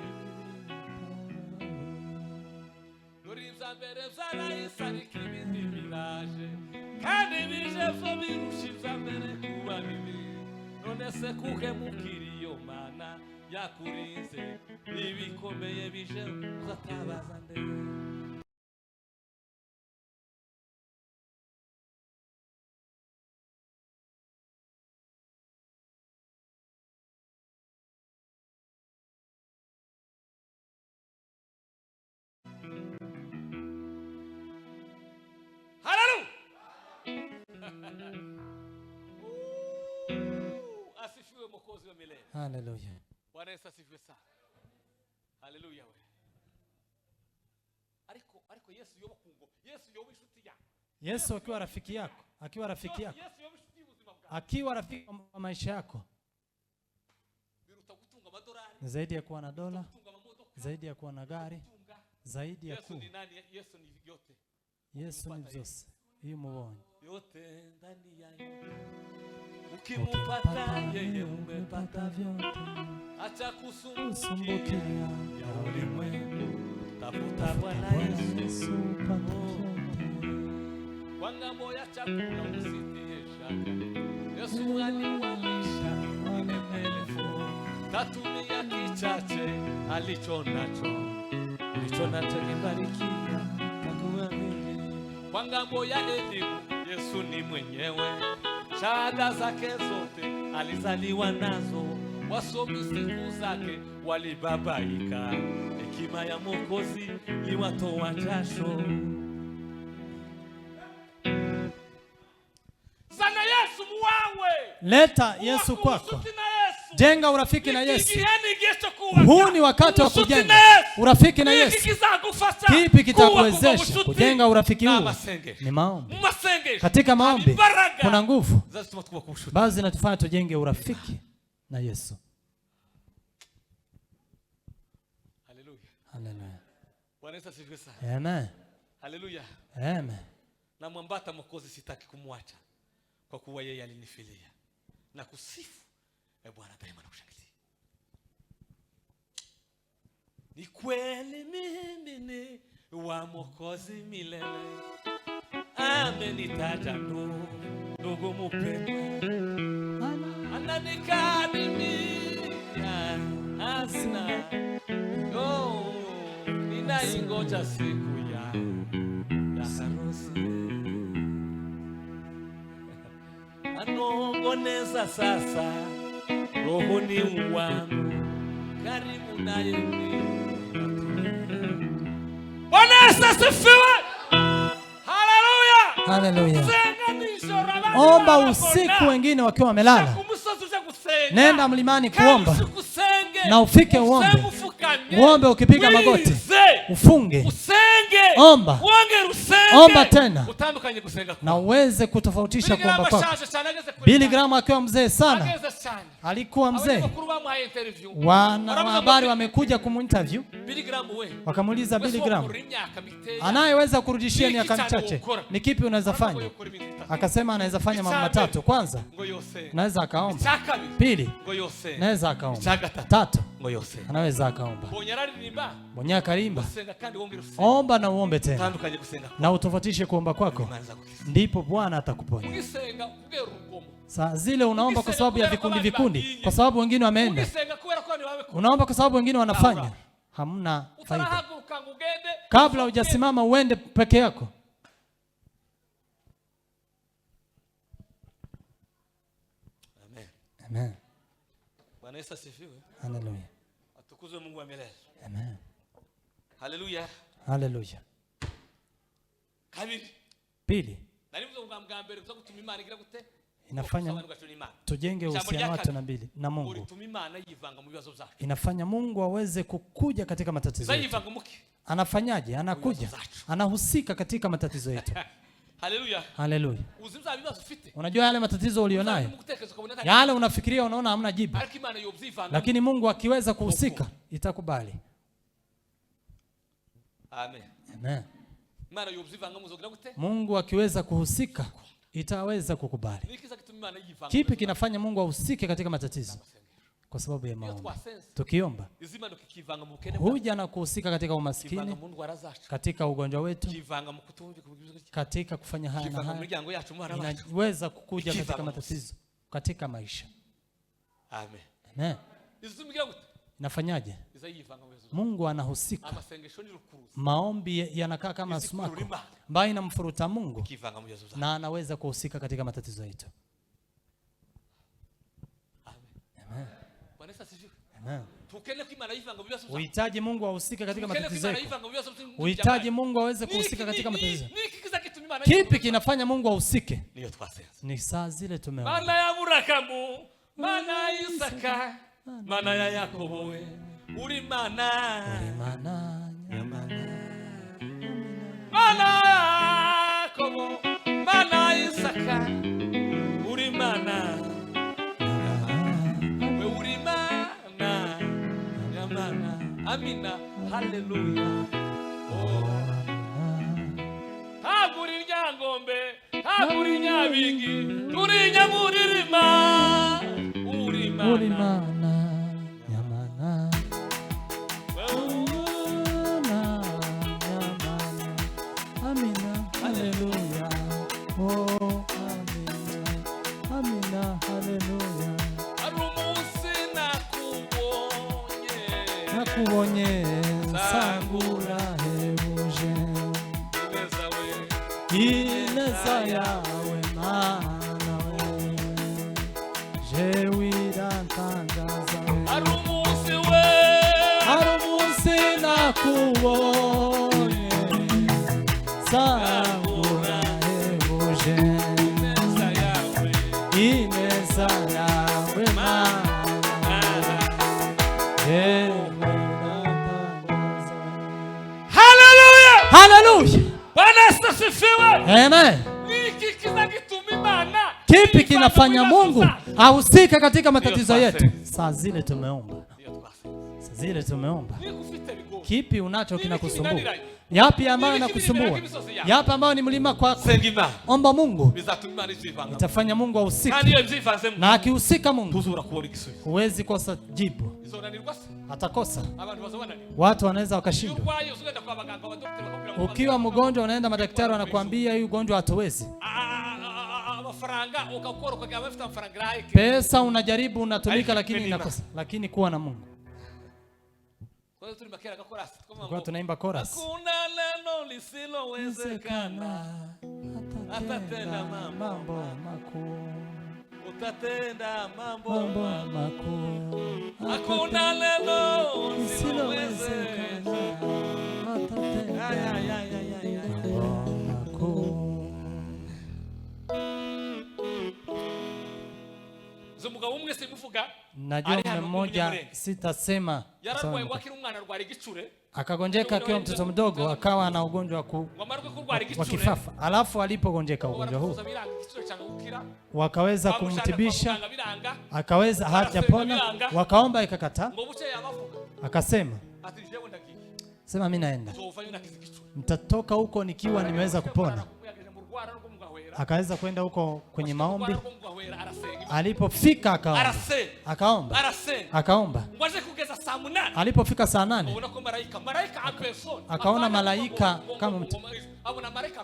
mbere vyarahise ariko ibindi biraje kandi bije vyo birusha ivya mbere kuba bibi none se kuhemukira iyo mana yakurinze ibikomeye bije uzatabaza nde. Asifiwe Mwokozi wa milele. Haleluya. Bwana Yesu asifiwe sana. Haleluya we. Ariko Yesu yoba kungo. Yesu yoba inshuti yako. Yesu akiwa rafiki yako, akiwa rafiki yako. Yesu yoba inshuti y'ubuzima bwawe. Akiwa rafiki wa maisha yako. Biruta gutunga amadolari. Zaidi ya kuwa na dola, zaidi ya kuwa na gari, zaidi ya kuwa. Yesu ni nani? Yesu ni yote. Yesu ni vyose. Hiyo muone. Yote ndani ya ukimupata yeye umepata vyote. Acha kusumbukia ya ulimwengu, tafuta Bwana Yesu pata vyote. Kwa ngambo ya chakula usitie shaka, Yesu aliwalisha maelfu, tatumia kichache alicho nacho kibarikia takuwa vingi. Kwa ngambo ya elimu Yesu ni mwenyewe, shahada zake zote alizaliwa nazo, wasomi siku zake walibabaika, hekima ya Mwokozi iwatoa jasho. Sana Yesu muwawe, leta Yesu kwako, jenga urafiki na Yesu. Huu ni wakati wa kujenga urafiki na Yesu. Kipi kitakuwezesha kujenga urafiki huu? Ni maombi. Katika maombi kuna nguvu, basi zinatufanya tujenge urafiki na Yesu. Haleluya. Haleluya. Bwana Yesu asifiwe sana. Amen. Haleluya. Amen. Na mwambata Mwokozi sitaki kumwacha kwa kuwa yeye alinifilia na kusifu. Bwana daima nakushangilia. Ni kweli mimi ni wa Mwokozi milele, amenitaja ndugu mpendwa, ananikaribia asina, ninaingoja siku ya harusi, anongoneza sasa rohoni wangu, karibu naye Bwana Yesu asifiwe. Haleluya. Haleluya. Omba usiku wengine wakiwa wamelala. Nenda mlimani kuomba na ufike uombe. Uombe ukipiga magoti. Ufunge. Omba. Omba tena. Na uweze kutofautisha kuomba kwako. Billy Graham akiwa mzee sana, alikuwa mzee, wanahabari wamekuja kuminterview, wakamuuliza Billy Graham, anayeweza kurudishia miaka michache ni kipi unaweza fanya? Akasema anaweza fanya mambo matatu. Kwanza, anaweza akaomba. Pili, anaweza akaomba. Tatu, anaweza akaomba. Bonya karimba, omba na uombe tena, na utofautishe kuomba kwako, ndipo Bwana atakuponya. Saa zile unaomba kwa sababu ya vikundi, kwa sababu wengine wameenda. Unaomba kwa sababu wengine wanafanya. Hamna faida. Kabla hujasimama uende peke yako. Amen. Amen. Bwana Yesu asifiwe. Haleluya. Atukuzwe Mungu wa milele. Amen. Haleluya. Haleluya. Kabiri. Pili. Inafanya tujenge uhusiano wetu na Mungu. Inafanya Mungu aweze kukuja katika matatizo yetu. Anafanyaje? Anakuja. Anahusika katika matatizo yetu. Haleluya. Haleluya. Unajua yale matatizo ulionayo, yale unafikiria unaona hamna jibu, lakini Mungu akiweza kuhusika itakubali. Amen. Amen. Mungu akiweza kuhusika itaweza kukubali. Kipi kinafanya Mungu ahusike katika matatizo? Kwa sababu ya maombi. Tukiomba huja na kuhusika katika umaskini, katika ugonjwa wetu, katika kufanya haya na haya. Inaweza kukuja katika matatizo, katika maisha. Amen. Amen. Inafanyaje? Mungu anahusika. Maombi yanakaa kama sumaku ambayo inamfuruta Mungu, na anaweza kuhusika katika matatizo yetu. Amen. Amen. Uhitaji Mungu ahusike katika matatizo yako. Uhitaji Mungu aweze kuhusika katika matatizo. Kipi kinafanya Mungu ahusike? Ni saa zile tumeomba. Mana ya Abrahamu, mana ya Isaka, mana ya Yakobo, uri mana. Mana ya Yakobo, mana ya Isaka, uri mana. Uri mana. Yamana. Amina. Hallelujah. Haburi nyangombe, haburi nyabingi, turi nyamuririma. Uri mana. Yamana. Amina. Hallelujah. Oh, amina. Amina. Hallelujah. Nakubonye sangura hebuje ineza yawe mana we jewe irantangaza we arumusi nakubonye sangura hebuje ineza yawe mana Hallelujah. Bwana asifiwe. Amen. Kipi kinafanya Mungu ahusike katika matatizo yetu? Saa zile tumeomba. Saa zile tumeomba. Kipi unacho kinakusumbua? Yapi ambayo yanakusumbua? Yapi ambayo ni mlima kwako? Omba Mungu. Itafanya Mungu ahusike. Na akihusika Mungu, huwezi kosa jibu. Atakosa. Watu wanaweza wakashindwa. Ukiwa mgonjwa unaenda madaktari wanakuambia hii ugonjwa hatuwezi. Pesa unajaribu unatumika lakini inakosa. Lakini kuwa na Mungu. Kwa tunaimba chorus. Hakuna neno lisilowezekana. Atatenda mambo makuu. Utatenda mambo makuu. Hakuna neno lisilowezekana. Atatenda mambo makuu. Najua mmoja sitasema. Akagonjeka akiwa mtoto mdogo, akawa na ugonjwa wa kifafa. Alafu alipogonjeka ugonjwa huu, wakaweza kumtibisha, akaweza hajapona, wakaomba ikakataa. Akasema, sema mimi naenda, mtatoka huko nikiwa nimeweza kupona. Akaweza kwenda huko kwenye maombi. Alipofika akaomba. Alipofika saa 8 akaona malaika kama mtu.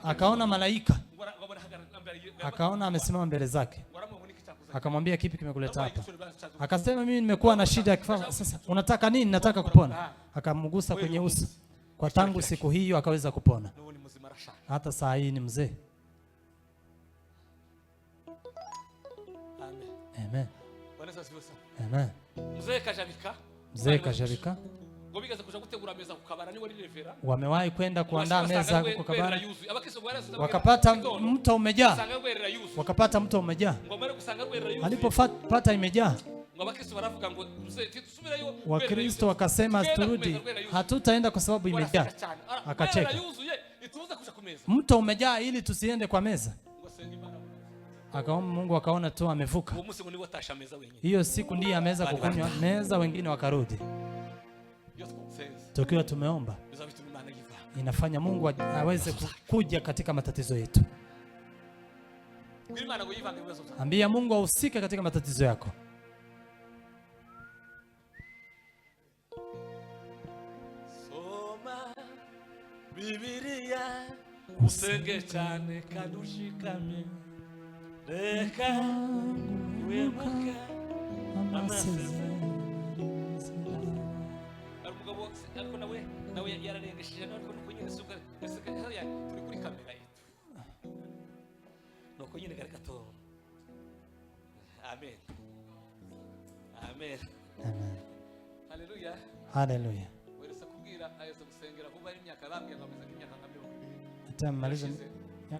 Akaona malaika. Akaona amesimama mbele zake. Akamwambia, kipi kimekuleta hapa? Akasema, mimi nimekuwa na shida ya kifafa. Sasa unataka nini? Nataka kupona. Akamgusa kwenye uso. Kwa tangu siku hiyo akaweza kupona. Hata saa hii ni mzee. Amen. Amen. Mzee Kajabika wamewahi kwenda kuandaa meza huko Kabara, wakapata mto umejaa. Alipopata imejaa, Wakristo wakasema turudi, hatutaenda kwa sababu imejaa. Akacheka, mto umejaa ili tusiende kwa meza. Akaomba Mungu, akaona tu amevuka. Hiyo siku ndiye ameweza kukunywa meza, wengine wakarudi. Tukiwa tumeomba inafanya Mungu aweze kuja katika matatizo yetu. Ambia Mungu ahusike katika matatizo yako. Soma Biblia usenge cyane kadushikame. Reka wemaka amasezerano. Ariko nawe yararengeshije ariko nuko nyine suka hariya turi kuri kamera yetu. Nuko nyine garika to. Amen. Amen. Amen. Hallelujah. Hallelujah. Weresa kubwira ayose gusengera vuba ari imyaka bambye ngameza imyaka nka 20. Atamaliza myaka 20.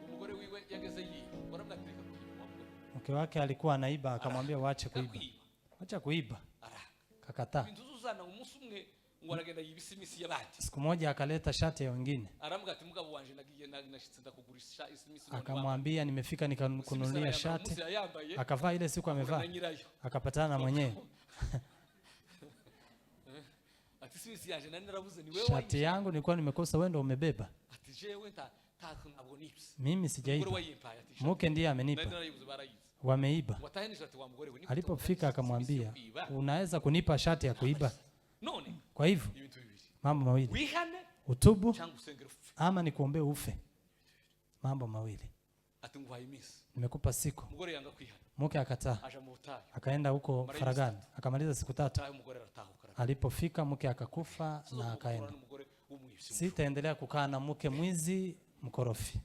Umugore wiwe yageze yi. Waramwatirika kumugore. Mke wake alikuwa anaiba, akamwambia waache kuiba. Acha kuiba. Kakataa. Siku moja akaleta shati ya wengine. Akamwambia, nimefika nikakununulia shati. Akavaa ile siku amevaa. Akapatana na mwenyewe. Shati yangu nilikuwa nimekosa, wewe ndio umebeba. Mimi sijaiba. Mke ndiye amenipa. Wameiba. Alipofika akamwambia, unaweza kunipa shati ya kuiba? Kwa hivyo mambo mawili, utubu ama nikuombee ufe. Mambo mawili. Nimekupa siku. Mke akataa, akaenda huko faragani, akamaliza siku 3. Alipofika mke akakufa na akaenda. Sitaendelea kukaa na mke mwizi mkorofi.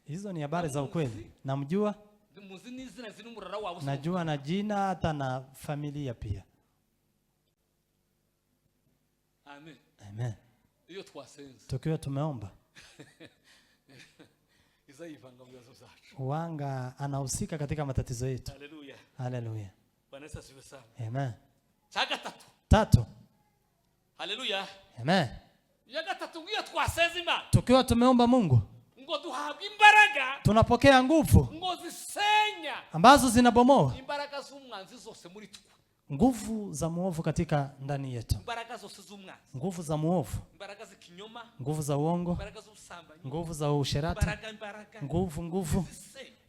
Hizo ni habari za ukweli. Namjua, najua na jina hata na familia pia. Amen. Amen. Iyo twasenze. Tukiwa tumeomba. Wanga anahusika katika matatizo yetu. Hallelujah. Hallelujah. Bwana Yesu asifiwe sana. Amen. Chaga 3. Hallelujah. Amen. Yaga 3 ngiyo twasenze Imana. Tukiwa tumeomba Mungu, ngo duhabwe imbaraga, tunapokea nguvu ngo zisenya ambazo zinabomoa imbaraga z'umwanzi zose muri twe. Nguvu za muovu katika ndani yetu. Imbaraga zose z'umwanzi. Nguvu za muovu. Imbaraga z'ikinyoma. Nguvu za uongo. Imbaraga z'ubusambanyi. Nguvu za usherati. Nguvu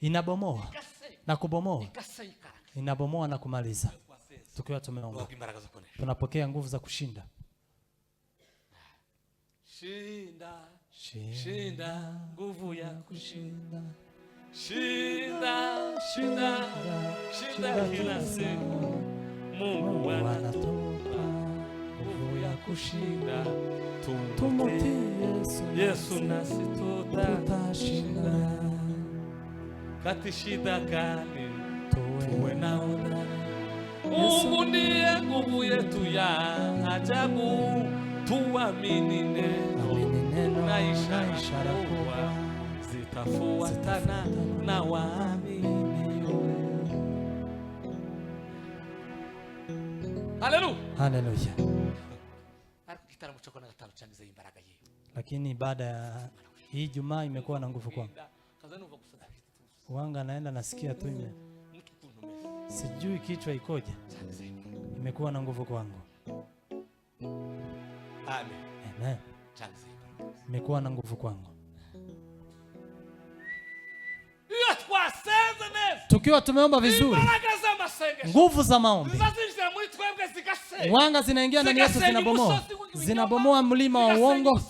inabomoa na kubomoa. Inabomoa na kumaliza. Tukiwa tumeomba, tunapokea nguvu za kushinda. Shinda nguvu ya kushinda. Shinda kila siku. Mungu anatupa nguvu ya kushinda. Tumutii Yesu nasi tutashinda. Kati shida kali tuwe na udani. Mungu ndiye nguvu yetu ya ajabu. Tuamini neno na ishara kubwa zitafuatana na waaminio. Haleluya. Lakini baada ya hii Jumaa imekuwa na nguvu kwangu. Wanga naenda nasikia tu sijui kichwa ikoje. Imekuwa na nguvu kwangu. Amen. Imekuwa na nguvu kwangu. Tukiwa tumeomba vizuri, nguvu za maombi wanga zinaingia ndani yetu, zinabomoa mlima wa uongo,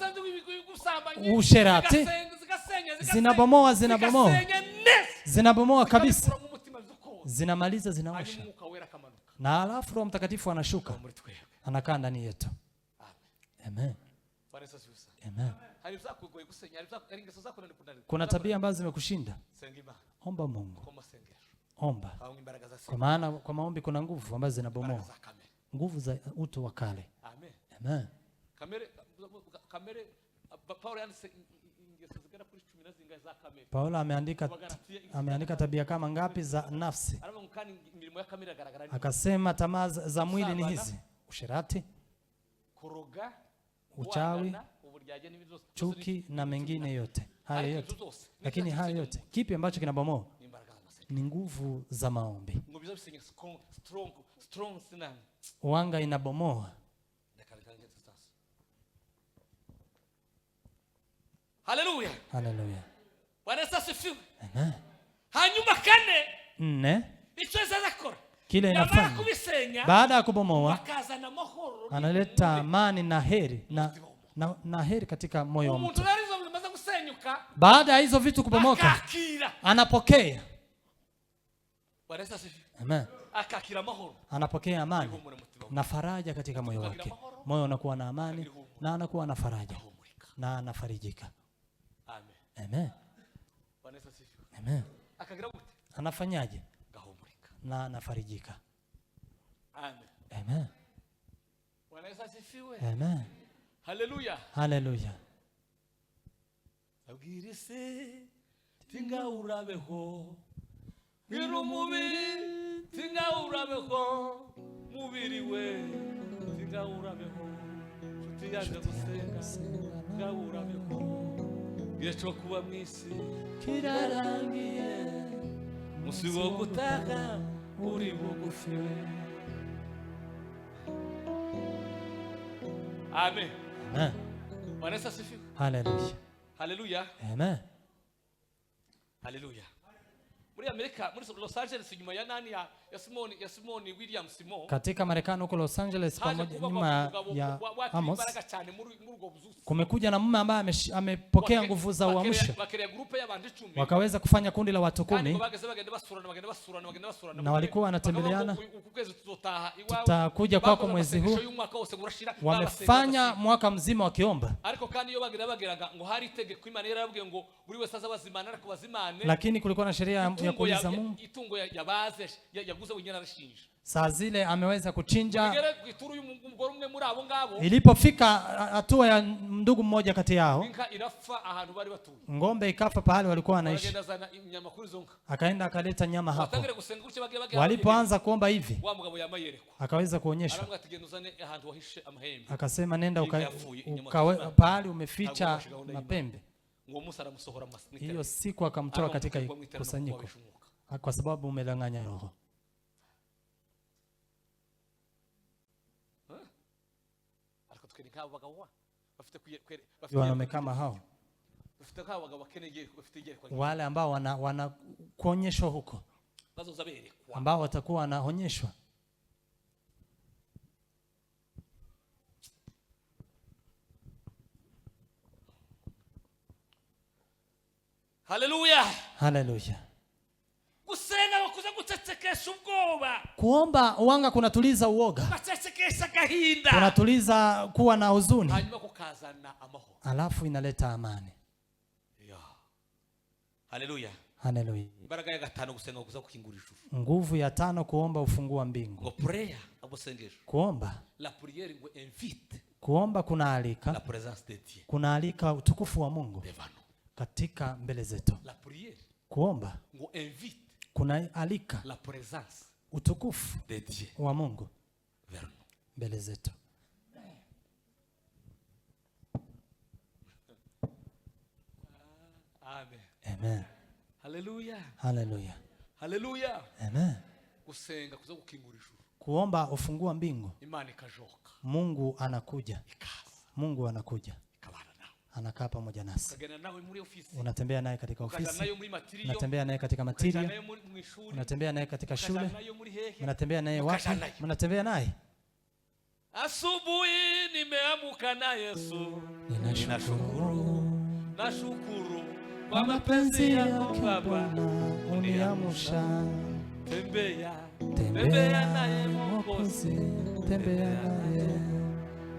usherati, zinabomoa zinabomoa kabisa, zinamaliza, zinaosha, na alafu Roho Mtakatifu anashuka, anakaa ndani yetu. Amen. Amen. Kuna tabia ambazo zimekushinda, omba Mungu, omba, kwa maana kwa maombi kuna nguvu ambazo zinabomoa, nguvu za utu wa kale. Amen. Paulo ameandika tabia kama ngapi za nafsi? Akasema tamaa za mwili ni hizi: usherati, uchawi, chuki na mengine yote. Haya yote, lakini haya yote, kipi ambacho kinabomoa? Ni nguvu za maombi. Wanga inabomoa. Haleluya. Haleluya. Bwana asifiwe. Amen. Hanyuma kane, icyo azakora kile inafanya baada ya kubomoa, analeta amani na heri na heri katika moyo wa mtu. Baada ya hizo vitu kubomoka, anapokea. Bwana asifiwe. Amen. Akakira mahoro, anapokea amani na faraja katika moyo wake. Moyo unakuwa na amani na anakuwa na faraja na anafarijika. Amen. Amen. Bwana asifiwe. Amen. Akagira gute? Anafanyaje? Gahumurika na anafarijika. Amen. Amen. Bwana asifiwe. Amen. Haleluya. Haleluya. Abwirise tinga urabeho, biro mubiri tinga urabeho, mubiri we tinga urabeho, nshuti yanjye gusenga tinga urabeho, yecho kuba mwisi kirarangiye, musibo gutaka uri bugufi. Amen. Amen. Bwana asifiwe. Haleluya. Haleluya. Amen. Haleluya. Muri Amerika, muri Los Angeles, nyuma ya nani ya Simon William Simon. Katika Marekani huko Los Angeles, pamoja nyuma ya Amos, kumekuja na mume ambaye amepokea nguvu za uamsho. Wakaweza kufanya kundi la watu 10, na walikuwa wanatembeleana. Tutakuja kwako mwezi huu. Wamefanya mwaka mzima wakiomba, lakini kulikuwa na sheria ya kuuliza Mungu. Saa zile ameweza kuchinja. Ilipofika hatua ya ndugu mmoja kati yao, ngombe ikafa pahali walikuwa wanaishi. Akaenda akaleta nyama hapo. Walipoanza kuomba hivi, akaweza kuonyeshwa. Akasema nenda pahali umeficha mapembe. Hiyo siku akamtoa katika kusanyiko kwa sababu umedanganya roho. Wanaume kama hao, wale ambao wana kuonyeshwa huko, ambao watakuwa wanaonyeshwa. Haleluya. Haleluya. Kusenga wakuza gucecekesha ubwoba. Kuomba wanga kunatuliza uoga. Bacecekesha gahinda. Kunatuliza kuwa na huzuni. Hanyuma kukazana amahoro. Alafu inaleta amani. Haleluya. Haleluya. Imbaraga ya 5 gusenga kuza kukingura ijuru. Nguvu ya 5 kuomba ufungua mbingu. Ngo prayer abosengesho. Kuomba. La prière ngo invite. Kuomba kunaalika. La présence de Dieu. Kunaalika utukufu wa Mungu katika mbele zetu. La prière. Kuomba ngo invite. Kunaalika la présence utukufu de Dieu wa Mungu vers nous. Mbele zetu. Amen. Amen. Haleluya. Haleluya. Haleluya. Amen. Kusenga kuza kukingura ijuru. Kuomba ufungua mbingu. Imani kajoka. Mungu anakuja. Ikaza. Mungu anakuja. Ikabana nao. Anakaa pamoja nasi. Ukagana nawe muri ofisi. Unatembea naye katika ofisi. Unatembea naye katika material. Unatembea naye katika shule. Unatembea naye wapi? Unatembea naye. Asubuhi nimeamka na Yesu. Ninashukuru nashukuru kwa mapenzi yako Baba uniamsha. Tembea naye Mwokozi, tembea naye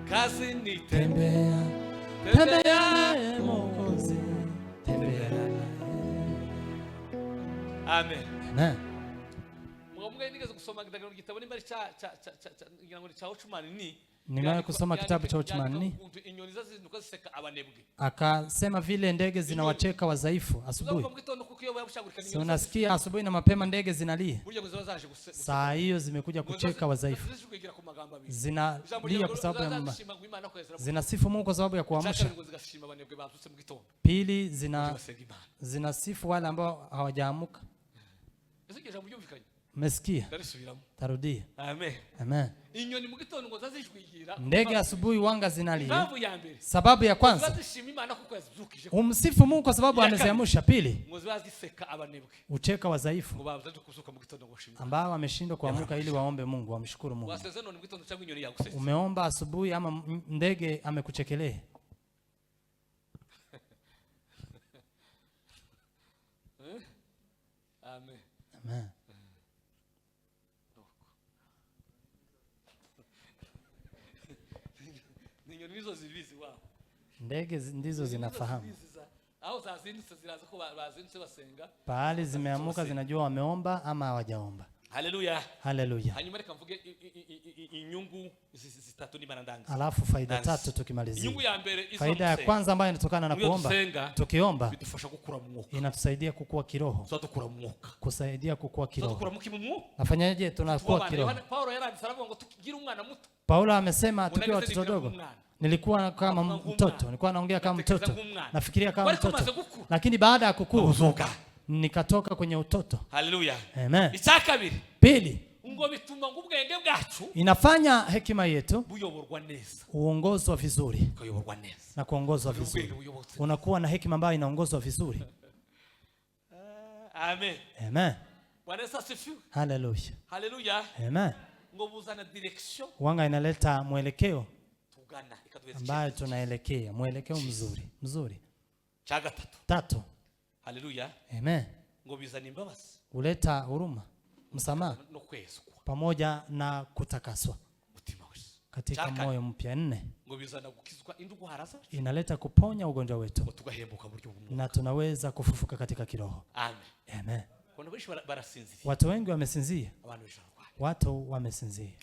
kazini, tembea naye Mwokozi, tembea naye. Amen. Amen. Mwamuga nigeze kusoma igitabo nimba cha Watchman ni nimewahi kusoma kitabu cha Watchman ni akasema vile ndege zinawacheka wadhaifu asubuhi. So unasikia asubuhi na mapema ndege zinalia. Saa hiyo zimekuja kucheka wadhaifu. Zinalia kwa sababu ya zinasifu Mungu kwa sababu ya kuamsha. Pili zinasifu wale ambao hawajaamuka. Umesikia? Tarudia. Amen. Amen. Inyoni mu gitondo ngo zazishwigira. Ndege asubuhi wanga zinalia. Sababu ya kwanza, umsifu Mungu kwa sababu ameziamsha. Pili, ucheka wadhaifu ambao wameshindwa kuamka ili waombe Mungu, wamshukuru Mungu. Umeomba asubuhi ama ndege amekuchekelea? Amen. Amen. Ndege ndizo zinafahamu. Pahali zimeamuka zinajua wameomba ama hawajaomba. Haleluya. Haleluya. Hanyuma reka mvuge inyungu zitatu ni barandanga. Alafu faida tatu tukimalizia. Inyungu ya mbere izo. Faida ya kwanza ambayo inatokana na kuomba. Tukiomba bitufasha gukura mu mwuka. Inatusaidia kukua kiroho. Tukura mu mwuka. Kusaidia kukua kiroho. Tukura mu kimu. Nafanyaje tunakuwa kiroho? Paulo yarandisaravuga ngo tukigira umwana muto. Paulo amesema tukiwa watoto dogo. Nilikuwa kama mtoto, nilikuwa naongea kama mtoto. Nafikiria kama mtoto. Lakini baada ya kukua nikatoka kwenye utoto. Haleluya. Amen. Icyakabiri. Pili, ngo bituma ngubwenge bwacu inafanya hekima yetu buyoborwa neza. Uongozwa vizuri. Kuyoborwa neza. Na kuongozwa vizuri. Unakuwa na hekima ambayo inaongozwa vizuri. Amen. Amen. Bwana asifiwe. Haleluya. Haleluya. Amen. Ngo buzana direction. Wanga inaleta mwelekeo tugana ambayo tunaelekea, mwelekeo mzuri. Chaga tatu. Haleluya. Amen. Ngo bizana imbabazi. Uleta huruma, msamaha no kwezwa pamoja na kutakaswa katika moyo mpya. 4. Ngo bizana gukizwa indwara zacu. Inaleta kuponya ugonjwa wetu tugahembuka buryo bumwe na tunaweza kufufuka katika kiroho. Amen. Amen. Kuna bishi barasinzia. Watu wengi wamesinzia. Watu wamesinzia.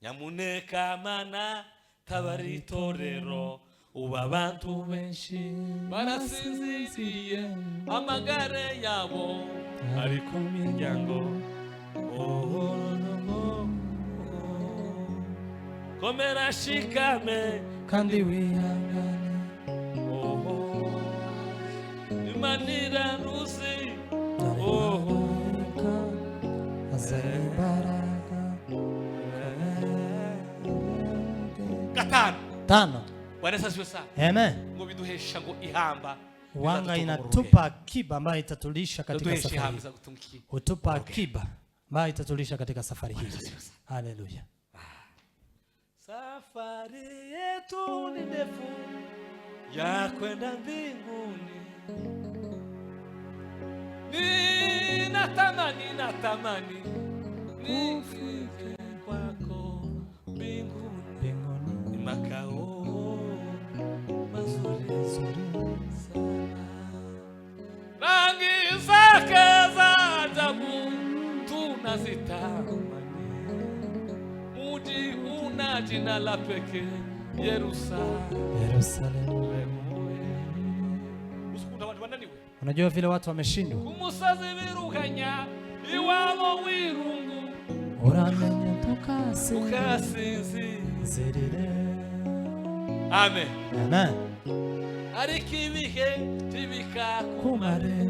Nyamuneka mana tabaritorero uba abantu benshi barasinziye amagare yabo ari ku miryango. Komera shikame kandi wihangane. Imanira ruzi Tano. Amen. Ngo biduhesha ngo ihamba. Wanga inatupa akiba ambayo itatulisha katika safari hii. Utupa akiba ambayo itatulisha katika safari hii. Haleluya. Safari yetu ni ndefu ya kwenda mbinguni. Natamani nifike kwako mbinguni. Ni makao mazuri sana. Rangi zake za ajabu tunazitamani. Mji una jina la pekee, Yerusalemu. Unajua vile watu wameshindwa. Kumusazi birukanya iwabo wirungu. Uramenya tukasinzirire. Amen. Amen. Ariko ibihe tibika kumare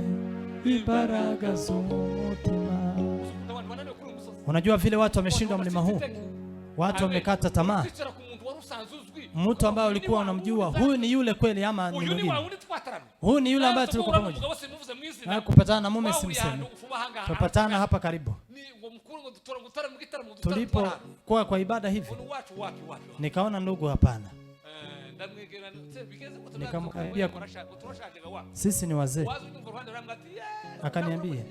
imbaraga z'umutima. Unajua vile watu wameshindwa mlima huu. Watu wamekata tamaa. Mtu ambaye ulikuwa unamjua, huyu ni yule kweli ama ni mwingine? Huyu ni yule ambaye tulikuwa pamoja. Na kupatana na mume simsemi. Tupatana hapa karibu. Tulipo kwa ibada hivi. Nikaona ndugu, hapana. Nikamwambia sisi ni wazee. Akaniambia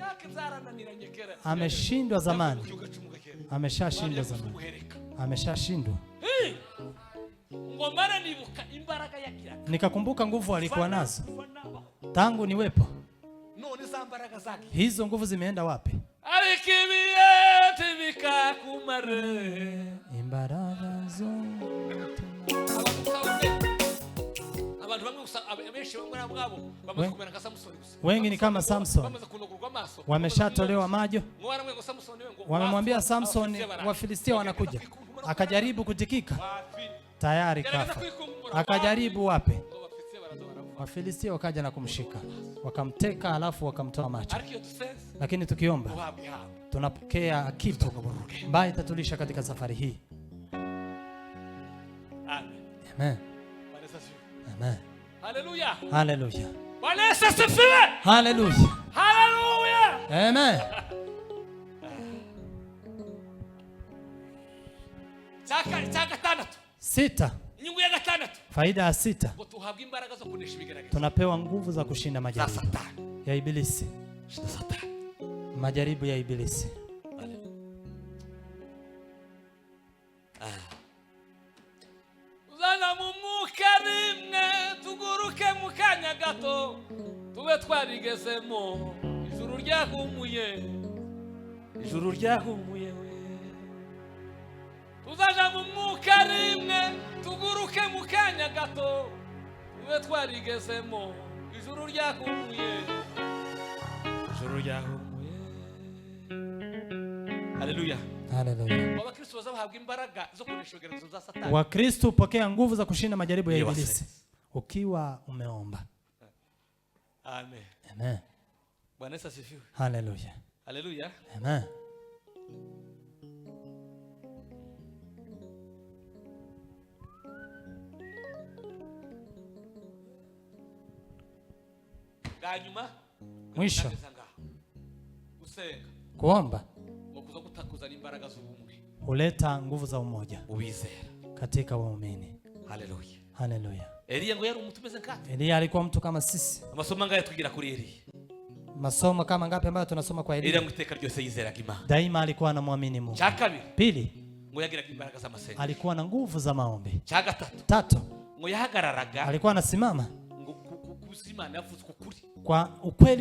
ameshindwa zamani. Ameshashindwa zamani. Ameshashindwa. Nikakumbuka nguvu alikuwa nazo tangu niwepo. Hizo nguvu zimeenda wapi? Imbaraga zote. Wengi ni kama Samson, wameshatolewa macho. Wamemwambia Samson Wafilistia wanakuja, akajaribu kutikika, tayari kafa. Akajaribu wape, Wafilistia wakaja na kumshika, wakamteka, alafu wakamtoa macho. Lakini tukiomba tunapokea kitu ambaye itatulisha katika safari hii. Amen. Amen. Haleluya. Haleluya. Bwana Yesu asifiwe. Haleluya. Haleluya. Amen. Chaka gatandatu. 6. Inyungu ya gatandatu. Faida ya 6. Ngo tuhabwe imbaraga zo kunesha ibigeragezo. Tunapewa nguvu za kushinda majaribu ya ibilisi. Majaribu ya ibilisi. Uzana mumuka rimwe tuguruke mukanya gato tube twarigezemo ijuru ryahumuye. Ijuru ryahumuye we. Uzana mumuka rimwe tuguruke mukanya gato tube twarigezemo ijuru ryahumuye. Ijuru ryahumuye. Haleluya. Haleluya. Wakristo wazahabwa imbaraga zo kunesha ibigeragezo za Satani. Wakristo pokea nguvu za kushinda majaribu ya ibilisi ukiwa umeomba. Amen. Amen. Bwana Yesu asifiwe. Haleluya. Haleluya. Amen. Ganyuma mwisho usenga kuomba ukuza kutakuza imbaraga z'ubumwe huleta nguvu za umoja ubizera katika waumini. Haleluya. Haleluya. Elia ngo yari umutu meze nkate. Elia alikuwa mtu kama sisi. Amasomo ngaye tugira kuri Elia. Masomo kama ngapi ambayo tunasoma kwa Elia? Elia ngiteka ryose yizeraga Imana. Daima alikuwa anamwamini Mungu. Cha kabiri. Pili, ngo yagiraga imbaraga z'amasengesho. alikuwa na nguvu za maombi. Cha gatatu. Tatu, ngo yahagararaga. alikuwa anasimama ngo kusimama yavuze ukuri. Kwa ukweli